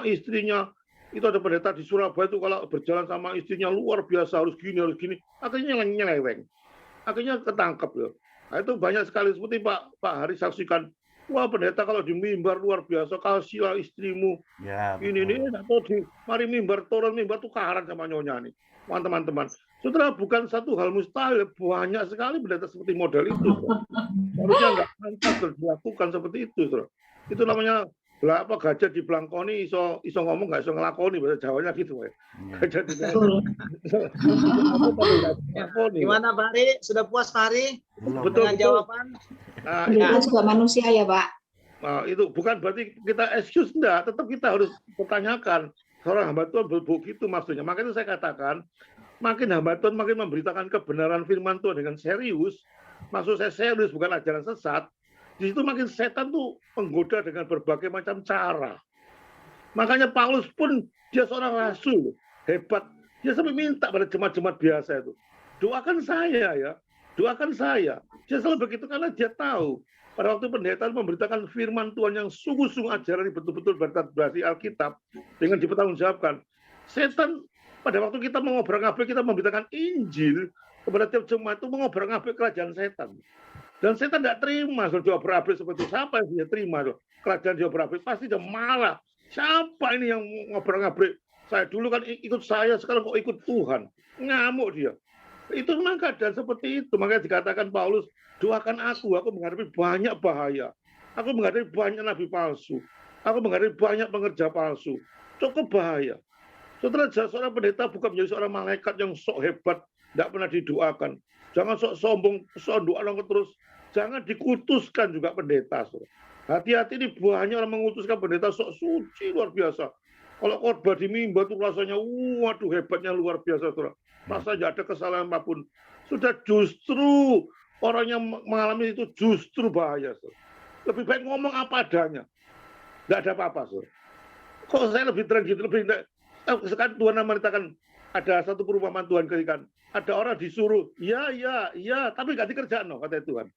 istrinya. Itu ada pendeta di Surabaya itu kalau berjalan sama istrinya luar biasa, harus gini. Akhirnya nyeleweng. Akhirnya ketangkep ya. Nah, itu banyak sekali seperti Pak Hari saksikan. Wah pendeta kalau di mimbar luar biasa, kasihlah istrimu.
Ya,
Ini atau di mari mimbar turun mimbar tukaran sama nyonya nih. Teman-teman. Saudara bukan satu hal mustahil, banyak sekali pendeta seperti model itu. Harusnya nggak pantas dilakukan seperti itu, saudara. Itu namanya gajah di belangkoni iso ngomong nggak iso ngelakoni, bahasa Jawanya gitu ya. Gajah di belangkoni.
Gimana Pak Hari? Sudah puas Pak Hari
Betul,
dengan jawaban?
Nah,
Pendeta juga manusia ya Pak.
Nah, itu bukan berarti kita excuse, enggak, tetap kita harus pertanyakan. Seorang hamba Tuhan begitu maksudnya. Makanya saya katakan, makin hamba Tuhan makin memberitakan kebenaran firman Tuhan dengan serius. Maksud saya serius, bukan ajaran sesat. Di situ makin setan tuh menggoda dengan berbagai macam cara. Makanya Paulus pun dia seorang rasul hebat. Dia sampai minta pada jemaat-jemaat biasa itu, doakan saya ya, doakan saya. Dia selalu begitu karena dia tahu pada waktu pendeta memberitakan firman Tuhan yang sungguh-sungguh ajaran yang betul-betul berarti Alkitab dengan dipertanggungjawabkan. Setan pada waktu kita mengobrak-abrik, kita memberitakan Injil kepada tiap jemaat itu mengobrak-abrik kerajaan setan. Dan setan tidak terima kalau diobrak-abrik seperti itu. Siapa yang dia terima loh? Kerajaan diobrak-abrik pasti dia marah. Siapa ini yang ngobrak-ngabrik? Saya dulu kan ikut saya, sekarang kok ikut Tuhan. Ngamuk dia. Itu memang keadaan seperti itu. Makanya dikatakan Paulus, doakan aku menghadapi banyak bahaya. Aku menghadapi banyak nabi palsu. Aku menghadapi banyak pengerja palsu. Cukup bahaya. Saudara, seorang pendeta bukan menjadi seorang malaikat yang sok hebat, tidak pernah didoakan. Jangan sok sombong, sok doa terus. Jangan dikutuskan juga pendeta. Hati-hati, ini banyak orang mengutuskan pendeta sok suci luar biasa. Kalau khotbah di mimbar itu rasanya, waduh hebatnya luar biasa. Saudara. Rasanya ada kesalahan apapun. Sudah justru orang yang mengalami itu justru bahaya, Saudara. Lebih baik ngomong apa adanya. Nggak ada apa-apa, Saudara. Kok saya lebih terang gitu, sekarang Tuhan memerintahkan, ada satu perumpamaan Tuhan ketika ada orang disuruh, ya, tapi nggak dikerjakan, kata Tuhan.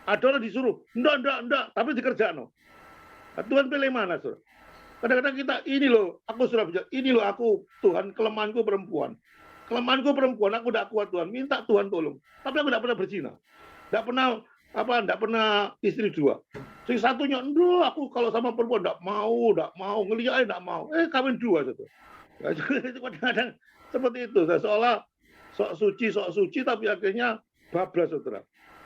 Ada orang disuruh, enggak, tapi dikerjakan. Nah, Tuhan pilih mana, Saudara? Kadang-kadang kita, ini loh, aku sudah bicara, ini loh aku, Tuhan, kelemahanku perempuan. Kelemahanku perempuan, aku tidak kuat, Tuhan. Minta Tuhan tolong. Tapi aku tidak pernah berzina. Tidak pernah istri dua. Si satunya, enggak, aku kalau sama perempuan tidak mau, ngeliat tidak mau. Kawin dua, Saudara. Kadang-kadang seperti itu, seolah sok suci, tapi akhirnya bablas, Saudara.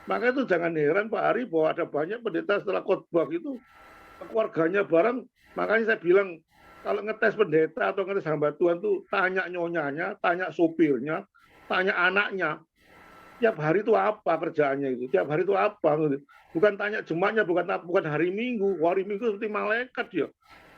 Maka itu jangan heran Pak Ari bahwa ada banyak pendeta setelah khotbah itu keluarganya bareng. Makanya saya bilang kalau ngetes pendeta atau ngetes hamba Tuhan tuh tanya nyonyanya, tanya sopirnya, tanya anaknya. Tiap hari itu apa kerjaannya itu? Tiap hari itu apa? Bukan tanya jemaatnya, bukan hari Minggu. Hari Minggu seperti malaikat dia.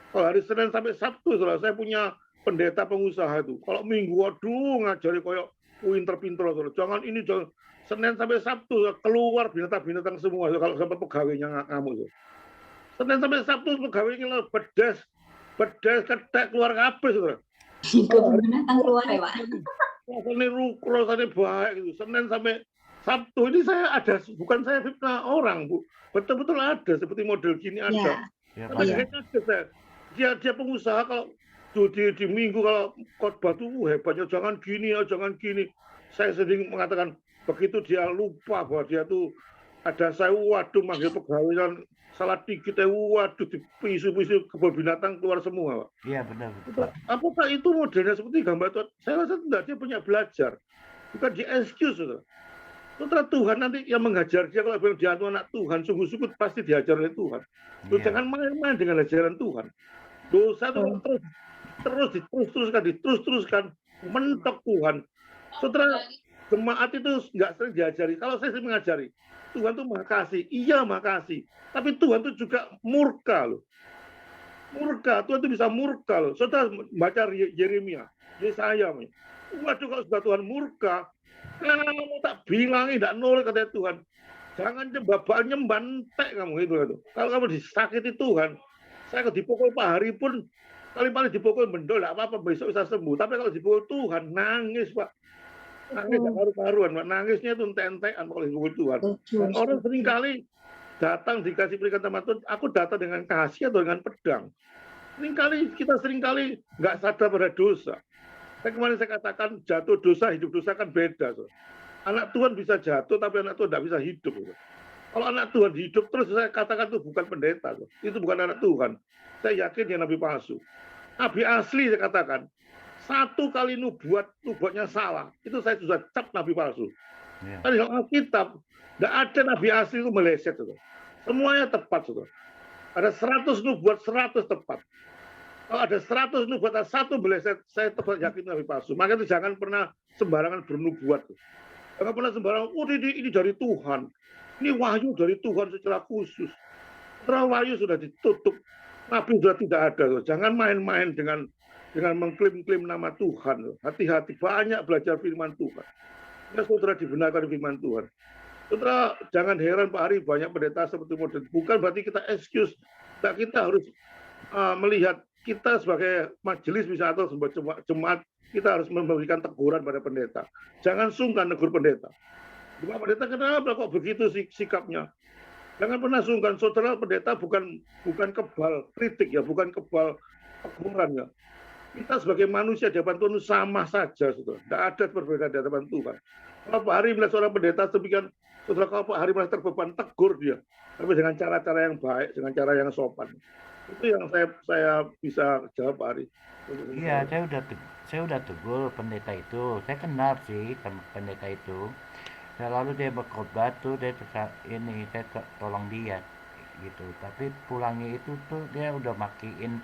Kalau hari Senin sampai Sabtu, saya punya pendeta pengusaha itu. Kalau Minggu, waduh, ngajari koyok pinter-pinter. Jangan ini, jangan. Senin sampai Sabtu keluar binatang-binatang semua. Kalau sampai pegawainya ngamuk. Senin sampai Sabtu pegawainya bedes, ketek keluar kabeh, Saudara.
Kebun binatang keluar ya, Pak.
Rasanya baik gitu. Senin sampai Sabtu ini saya ada, bukan saya fitnah orang, Bu. Betul-betul ada seperti model gini ada.
Ya,
Tapi
Pak.
kayaknya ada saya. Dia pengusaha kalau di minggu kalau khotbah tuh hebatnya jangan gini ya, jangan gini. Saya sering mengatakan begitu dia lupa bahwa dia tuh ada saya, waduh, manggil pegawai dan salah dikit, waduh, dipisu-pisu kebun binatang keluar semua, Pak.
Iya, benar, Pak.
Apakah itu modelnya seperti gambar Tuhan? Saya rasa tidak, dia punya belajar. Bukan di excuse, Saudara. Saudara, Tuhan nanti yang mengajar dia, kalau bilang dia anak Tuhan, sungguh-sungguh pasti diajar oleh Tuhan.
Iya.
Jangan main-main dengan ajaran Tuhan. Dosa itu diterus-teruskan, mentok Tuhan. Saudara, jemaat itu nggak sering diajari. Kalau saya sering mengajari, Tuhan tuh maha kasih. Iya, maha kasih. Tapi Tuhan tuh juga murka loh. Murka, Tuhan tuh bisa murka loh. Saudara baca Yeremia, Yesaya. Waduh, kalau sudah Tuhan murka, kamu tak bilangi, tidak nolak, kata Tuhan. Jangan nyembah entek kamu itu. Kalau kamu disakiti Tuhan, saya dipukul Pak Hari pun, paling dipukul mendol, tidak apa-apa, besok bisa sembuh. Tapi kalau dipukul Tuhan, nangis, Pak. Nangis gak karu-karuan, Pak. Nangisnya itu entek-entekan kalau dipukul Tuhan. Dan orang seringkali datang dikasih berikan sama Tuhan, aku datang dengan kasih atau dengan pedang. Kita seringkali nggak sadar pada dosa. Kemarin saya katakan jatuh dosa, hidup dosa kan beda. So. Anak Tuhan bisa jatuh, tapi anak Tuhan tidak bisa hidup. So. Kalau anak Tuhan hidup terus, saya katakan itu bukan pendeta. So. Itu bukan anak Tuhan. Saya yakin dia nabi palsu. Nabi asli saya katakan, satu kali nubuatnya salah, itu saya sudah cap nabi palsu.
Iya.
Tadi dalam Alkitab, tidak ada nabi asli itu meleset. So. Semuanya tepat. So. Ada 100 nubuat, 100 tepat. Kalau ada 100 nubuat, ada 1 meleset, saya tetap yakin nabi palsu. Maka itu jangan pernah sembarangan bernubuat. Jangan pernah sembarangan, ini dari Tuhan. Ini wahyu dari Tuhan secara khusus. Setelah wahyu sudah ditutup, nabi sudah tidak ada. Jangan main-main dengan mengklaim-klaim nama Tuhan. Hati-hati, banyak belajar firman Tuhan. Ya, saudara dibenarkan firman Tuhan. Saudara, jangan heran Pak Ari, banyak pendeta seperti model. Bukan berarti kita excuse. Nah, kita harus melihat kita sebagai majelis misalnya atau sebagai jemaat, kita harus memberikan teguran pada pendeta. Jangan sungkan negur pendeta. Cuma pendeta kenapa kok begitu sikapnya? Jangan pernah sungkan. Saudara, pendeta bukan kebal kritik ya, bukan kebal teguran ya. Kita sebagai manusia di hadapan Tuhan sama saja, saudara. Tidak ada perbedaan di hadapan Tuhan. Kalau Pak Hari melihat seorang pendeta demikian, saudara, kalau Pak Hari merasa terbeban, tegur dia. Tapi dengan cara-cara yang baik, dengan cara yang sopan. Itu yang saya bisa jawab, Pak Ari.
Iya, saya udah tegur pendeta itu. Saya kenal sih pendeta itu. Selalu dia berkhotbah tuh, saya tolong dia gitu. Tapi pulangnya itu tuh dia udah makiin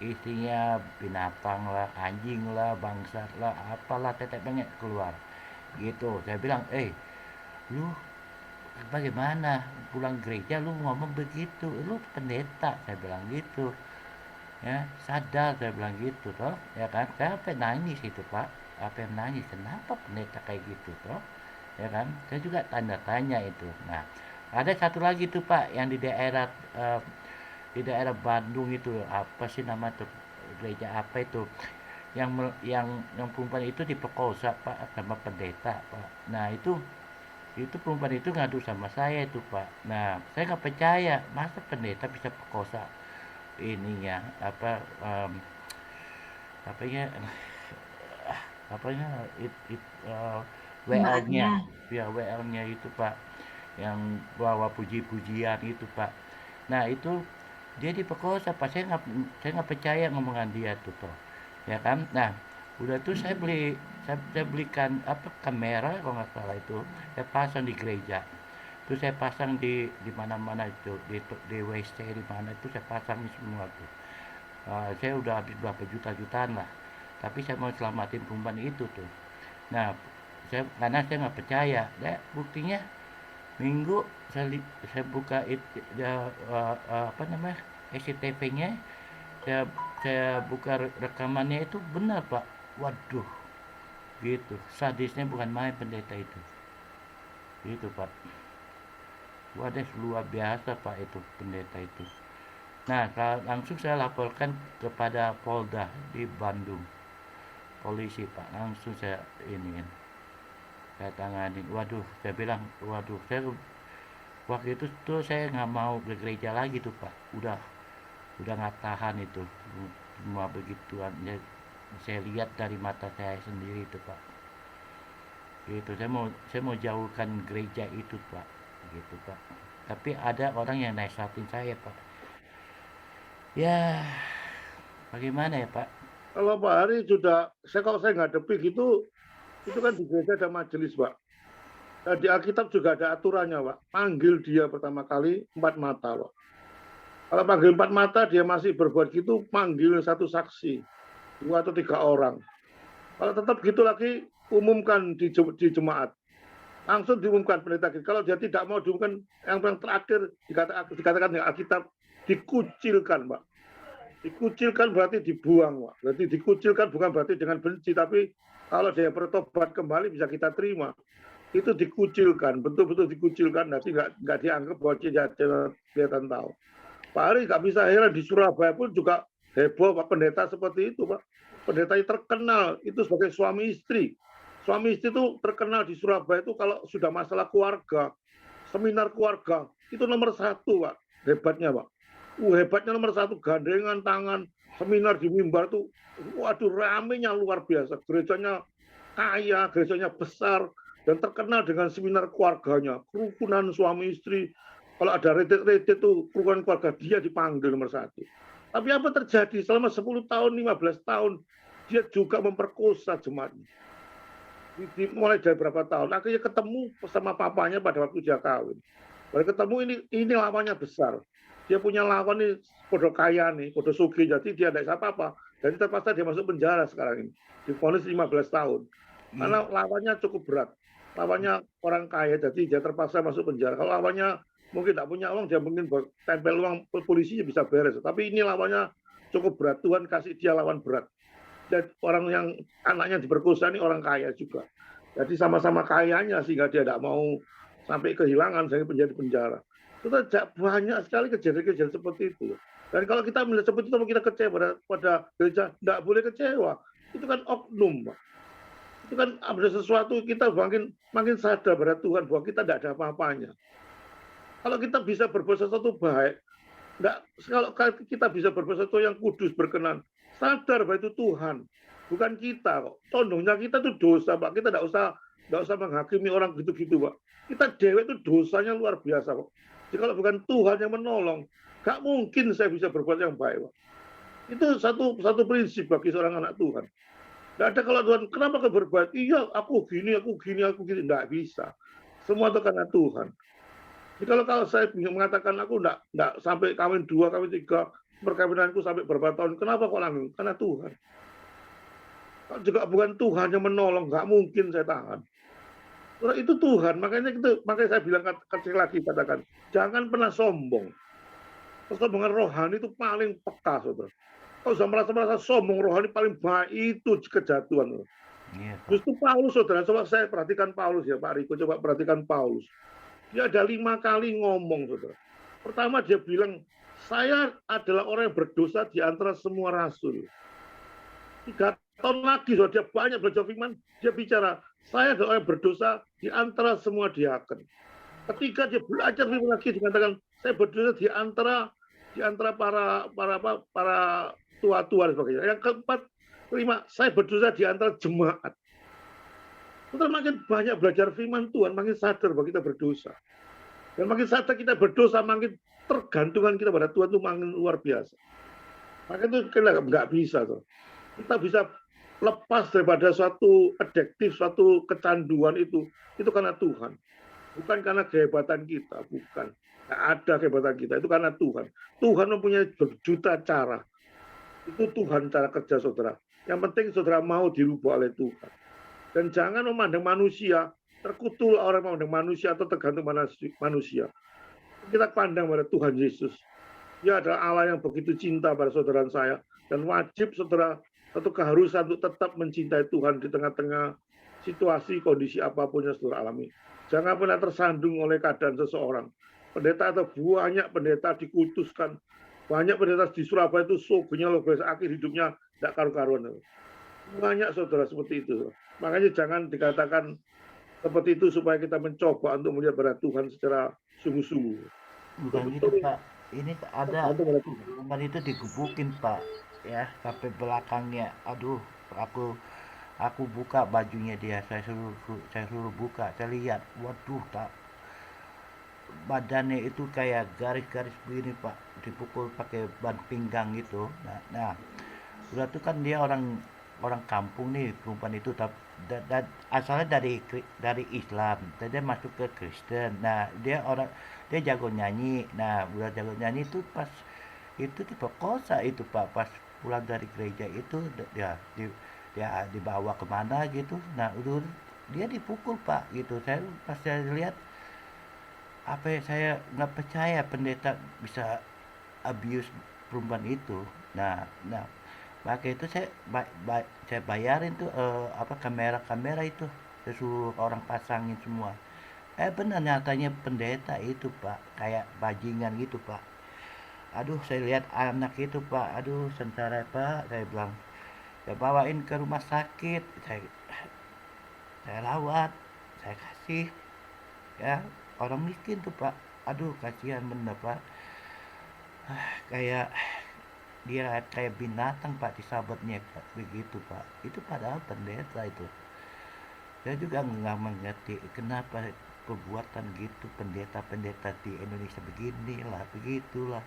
istrinya binatang lah, anjing lah, bangsat lah, apalah, tetek banyak keluar. Gitu. Saya bilang, lu bagaimana pulang gereja lu ngomong begitu, lu pendeta, saya bilang gitu ya, sadar, saya bilang gitu toh ya kan. Saya sampai nangis itu Pak, apa yang nangis, kenapa pendeta kayak gitu toh ya kan? Saya juga tanda tanya itu. Nah, ada satu lagi tuh Pak yang di daerah Bandung itu apa sih nama tuh gereja apa itu yang perempuan itu diperkosa Pak sama pendeta Pak. Nah itu perempuan itu ngadu sama saya itu Pak. Nah saya nggak percaya masa pendeta bisa perkosa ininya apanya apanya WL-nya
Jemaatnya.
ya WL-nya itu Pak yang bawa puji-pujian itu Pak. Nah itu dia diperkosa Pak, saya nggak percaya ngomongan dia tuh toh, ya kan. Nah udah tuh saya belikan apa kamera kalau nggak salah itu, saya pasang di gereja, terus saya pasang di mana-mana itu di WC di mana itu saya pasang semua tuh. Saya udah habis berapa jutaan lah, tapi saya mau selamatin perempuan itu tuh. Nah karena saya nggak percaya, buktinya minggu saya buka apa namanya SCTV-nya, saya buka rekamannya itu benar Pak. Waduh, gitu. Sadisnya bukan main pendeta itu. Gitu Pak. Waduh, luar biasa Pak itu pendeta itu. Nah, langsung saya laporkan kepada Polda di Bandung. Polisi Pak, langsung saya tangani. Waduh, saya bilang, waduh, waktu itu tuh saya nggak mau ke gereja lagi tuh Pak. Udah nggak tahan itu semua begituan. Ya, saya lihat dari mata saya sendiri itu Pak. Gitu, saya mau jauhkan gereja itu Pak. Gitu Pak. Tapi ada orang yang nasihatin saya Pak. Ya, bagaimana ya Pak?
Kalau Pak Hari kalau saya ngadepi gitu, itu kan di gereja ada majelis Pak. Nah, di Alkitab juga ada aturannya Pak. Panggil dia pertama kali 4 mata Pak. Kalau panggil 4 mata dia masih berbuat gitu, panggil 1 saksi, 2 atau 3 orang. Kalau tetap gitu lagi, umumkan di jemaat. Langsung diumumkan pendeta. Kalau dia tidak mau diumumkan, yang terakhir dikatakan di Alkitab dikucilkan Pak. Dikucilkan berarti dibuang Pak. Berarti dikucilkan bukan berarti dengan benci, tapi kalau dia bertobat kembali bisa kita terima. Itu dikucilkan, betul-betul dikucilkan, nanti nggak dianggap bahwa dia kelihatan tahu. Pak Ari nggak bisa heran, di Surabaya pun juga heboh Pak pendeta seperti itu Pak. Pendeta yang terkenal itu sebagai suami istri. Suami istri itu terkenal di Surabaya itu kalau sudah masalah keluarga, seminar keluarga, itu nomor 1 Pak, hebatnya Pak. Hebatnya nomor 1, gandengan tangan, seminar di mimbar tuh, waduh ramenya luar biasa. Gerejanya kaya, gerejanya besar, dan terkenal dengan seminar keluarganya, kerukunan suami istri. Kalau ada retret-retret tuh, kerukunan keluarga, dia dipanggil nomor 1. Tapi apa terjadi? Selama 10 tahun, 15 tahun, dia juga memperkosa jemaatnya. Mulai dari berapa tahun, akhirnya ketemu sama papanya pada waktu dia kawin. Baru ketemu ini lawannya besar. Dia punya lawan nih, podo kaya nih, podo sugi, jadi dia tidak bisa apa-apa. Jadi terpaksa dia masuk penjara sekarang ini. Divonis 15 tahun. Karena lawannya cukup berat. Lawannya orang kaya, jadi dia terpaksa masuk penjara. Kalau lawannya mungkin tidak punya uang, dia mungkin tempel uang polisinya bisa beres. Tapi ini lawannya cukup berat. Tuhan kasih dia lawan berat. Dan orang yang anaknya diperkosa ini orang kaya juga. Jadi sama-sama kayanya sehingga dia tidak mau sampai kehilangan, sehingga penjara. Kita banyak sekali kejadian-kejadian seperti itu. Dan kalau kita melihat seperti itu, kita kecewa pada gereja, tidak boleh kecewa. Itu kan oknum, Pak. Itu kan ada sesuatu, kita makin sadar pada Tuhan bahwa kita tidak ada apa-apanya. Kalau kita bisa berbuat sesuatu baik, kalau kita bisa berbuat sesuatu yang kudus berkenan, sadar bahwa itu Tuhan, bukan kita kok. Contohnya kita itu dosa, Pak. Kita tidak usah menghakimi orang gitu-gitu, Pak. Kita dewek itu dosanya luar biasa, Pak. Jadi kalau bukan Tuhan yang menolong, gak mungkin saya bisa berbuat yang baik, Pak. Itu satu prinsip bagi seorang anak Tuhan. Tidak ada kalau Tuhan, kenapa kau berbuat? Iya, aku gini. Tidak bisa. Semua itu karena Tuhan. Jadi kalau saya mengatakan aku tidak sampai kawin 2, kawin 3, perkawinanku sampai berapa tahun, kenapa kok langgeng? Karena Tuhan. Kalau juga bukan Tuhan yang menolong, nggak mungkin saya tahan. Karena itu Tuhan, makanya saya bilang kecil lagi, katakan, jangan pernah sombong. Kesombongan rohani itu paling peka, saudara. Kalau sudah merasa sombong, rohani paling baik, itu kejatuhan.
Iya, Pak.
Justru Paulus, saudara, coba saya perhatikan Paulus ya, Pak Riko, coba perhatikan Paulus. Dia ada 5 kali ngomong, saudara. Pertama dia bilang, saya adalah orang yang berdosa di antara semua rasul. 3 tahun lagi, saudara, dia banyak belajar firman, dia bicara, saya adalah orang yang berdosa di antara semua diaken. Ketika dia belajar firman lagi, dikatakan, saya berdosa di antara para tua-tua dan sebagainya. Yang keempat, kelima, saya berdosa di antara jemaat. Kita makin banyak belajar firman Tuhan, makin sadar bahwa kita berdosa. Dan makin sadar kita berdosa, makin tergantungan kita pada Tuhan itu makin luar biasa. Maka itu kita nggak bisa. Tuh. Kita bisa lepas daripada suatu adiktif, suatu kecanduan itu karena Tuhan. Bukan karena kehebatan kita, bukan. Nggak ada kehebatan kita, itu karena Tuhan. Tuhan mempunyai berjuta cara. Itu Tuhan cara kerja, saudara. Yang penting saudara mau dirubah oleh Tuhan. Dan jangan memandang manusia, terkutuk orang memandang manusia atau tergantung manusia. Kita pandang pada Tuhan Yesus. Dia adalah Allah yang begitu cinta pada saudara saya. Dan wajib saudara, satu keharusan untuk tetap mencintai Tuhan di tengah-tengah situasi, kondisi apapun yang saudara alami. Jangan pernah tersandung oleh keadaan seseorang. Pendeta atau banyak pendeta dikultuskan. Banyak pendeta di Surabaya itu sogenya luar biasa, akhir hidupnya tidak karu-karuan. Banyak saudara seperti itu. Makanya jangan dikatakan seperti itu supaya kita mencoba untuk melihat pada Tuhan secara sungguh-sungguh.
Bukan gitu, Pak. Ini ada rumah itu digebukin, Pak. Ya, sampai belakangnya. Aduh, aku buka bajunya dia, saya suruh buka, saya lihat, waduh, tak badannya itu kayak garis-garis begini, Pak, dipukul pakai ban pinggang gitu. Nah udah tuh kan dia orang kampung nih perempuan itu, dan asalnya dari Islam, dan dia masuk ke Kristen. Nah dia jago nyanyi. Nah udah jago nyanyi itu pas itu diperkosa itu, Pak, pas pulang dari gereja itu dia dibawa kemana gitu. Nah udah dia dipukul, Pak, gitu. Pas saya lihat apa ya, saya nggak percaya pendeta bisa abuse perempuan itu. Nah maka itu saya bayarin tuh kamera itu, saya suruh orang pasangin semua. Benar nyatanya pendeta itu, Pak, kayak bajingan gitu, Pak. Aduh, saya lihat anak itu, Pak, aduh sengsara, Pak. Saya bilang, saya bawain ke rumah sakit, saya rawat, saya kasih ya orang miskin tuh, Pak. Aduh, kasihan bener, Pak. Kayak dia kayak binatang, Pak, disahabatnya, Pak. Begitu, Pak. Itu padahal pendeta itu. Saya juga nggak mengerti kenapa perbuatan gitu pendeta-pendeta di Indonesia beginilah, begitulah.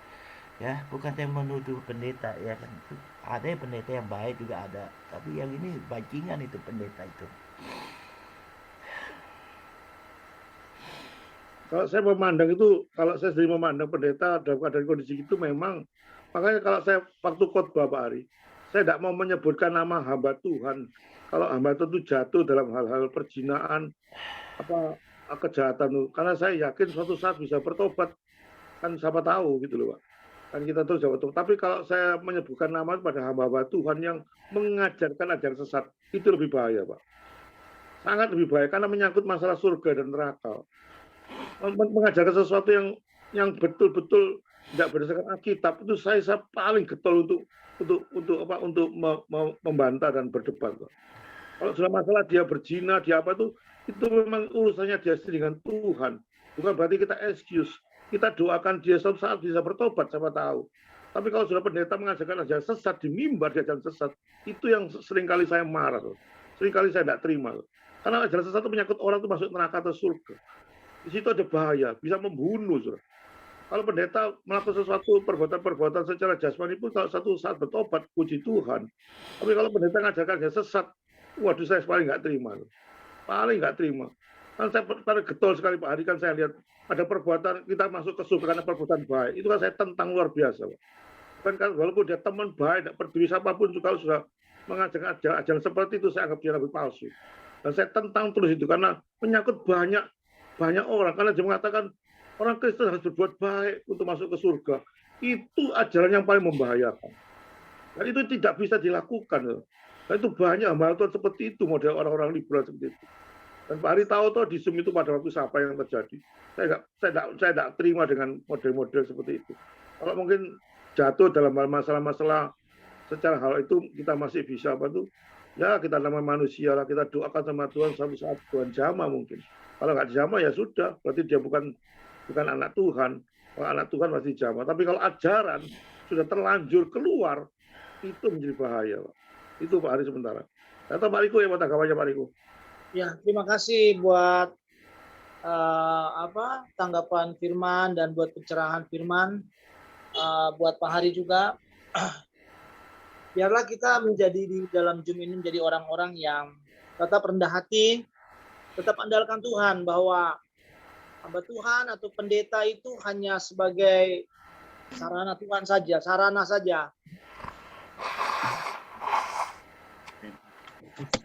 Ya, bukan saya menuduh pendeta, ya kan. Ada yang pendeta yang baik juga ada, tapi yang ini bajingan itu pendeta itu.
Kalau saya memandang itu, kalau saya sendiri memandang pendeta dalam keadaan kondisi itu memang, makanya kalau saya waktu khotbah Pak Ari, saya tidak mau menyebutkan nama hamba Tuhan. Kalau hamba Tuhan itu jatuh dalam hal-hal perzinaan, kejahatan itu, karena saya yakin suatu saat bisa bertobat, kan siapa tahu gitu loh, Pak. Kan kita terus jawab. Tapi kalau saya menyebutkan nama pada hamba-hamba Tuhan yang mengajarkan ajaran sesat, itu lebih bahaya, Pak. Sangat lebih bahaya karena menyangkut masalah surga dan neraka. Mengajarkan sesuatu yang betul-betul tidak berdasarkan Alkitab, itu saya paling getol untuk membantah dan berdebat. Kalau sudah masalah dia berzina, dia apa itu memang urusannya dia sendiri dengan Tuhan. Bukan berarti kita excuse. Kita doakan dia suatu saat bisa bertobat, siapa tahu. Tapi kalau sudah pendeta mengajarkan ajaran sesat di mimbar, ajaran sesat, itu yang seringkali saya marah. Seringkali saya tidak terima. Karena ajaran sesat itu menyangkut orang itu masuk neraka atau surga. Di situ ada bahaya, bisa membunuh. Kalau pendeta melakukan sesuatu perbuatan-perbuatan secara jasmani pun kalau satu saat bertobat, puji Tuhan. Tapi kalau pendeta mengajarkan ajaran sesat, waduh, saya paling nggak terima. Paling nggak terima. Kan saya pada getol sekali Pak Hari, kan saya lihat ada perbuatan kita masuk ke surga karena perbuatan baik. Itu kan saya tentang luar biasa, Pak. Kan walaupun dia teman baik, tidak peduli siapapun, kalau sudah mengajarkan ajaran seperti itu, saya anggap dia lebih palsu. Dan saya tentang terus itu karena menyangkut banyak orang. Karena dia mengatakan orang Kristen harus berbuat baik untuk masuk ke surga. Itu ajaran yang paling membahayakan. Dan itu tidak bisa dilakukan. Nah, itu banyak hamba Tuhan seperti itu, model orang-orang liberal seperti itu. Dan Pak Ari tahu toh di Zoom itu pada waktu apa yang terjadi. Saya nggak terima dengan model-model seperti itu. Kalau mungkin jatuh dalam masalah-masalah secara hal itu kita masih bisa apa tuh? Ya kita namanya manusia lah, kita doakan sama Tuhan suatu saat Tuhan jamah mungkin. Kalau nggak jamah ya sudah, berarti dia bukan anak Tuhan. Kalau anak Tuhan masih jamah. Tapi kalau ajaran sudah terlanjur keluar, itu menjadi bahaya, Pak. Itu Pak Ari sementara. Atau Pak Riko yang mau tanggapannya Pak Riko?
Ya, terima kasih buat tanggapan Firman dan buat pencerahan Firman, buat Pak Hari juga. Biarlah kita menjadi di dalam Zoom ini menjadi orang-orang yang tetap rendah hati, tetap andalkan Tuhan, bahwa hamba Tuhan atau pendeta itu hanya sebagai sarana Tuhan saja, sarana saja.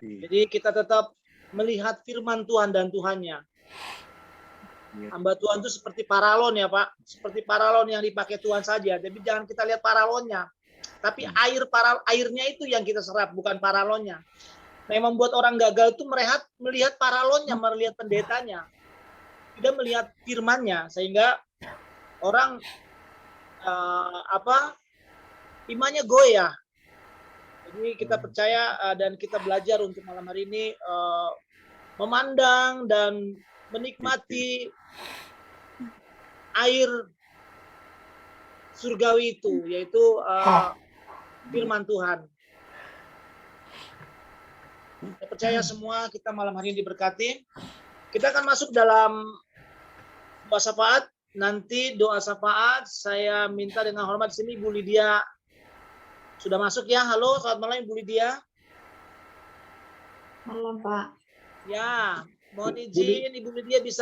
Jadi kita tetap melihat firman Tuhan dan Tuhannya. Hamba Tuhan itu seperti paralon ya Pak, seperti paralon yang dipakai Tuhan saja. Jadi jangan kita lihat paralonnya, tapi airnya itu yang kita serap, bukan paralonnya. Nah, yang membuat orang gagal itu melihat paralonnya, melihat pendetanya, tidak melihat firmannya, sehingga orang imannya goyah. Jadi kita percaya dan kita belajar untuk malam hari ini memandang dan menikmati air surgawi itu, yaitu firman Tuhan. Saya percaya semua kita malam hari ini diberkati. Kita akan masuk dalam doa syafaat. Nanti doa syafaat saya minta dengan hormat di sini Bu Lydia sudah masuk ya. Halo, selamat malam Ibu Lydia.
Malam Pak.
Ya, mohon izin Ibu Lydia bisa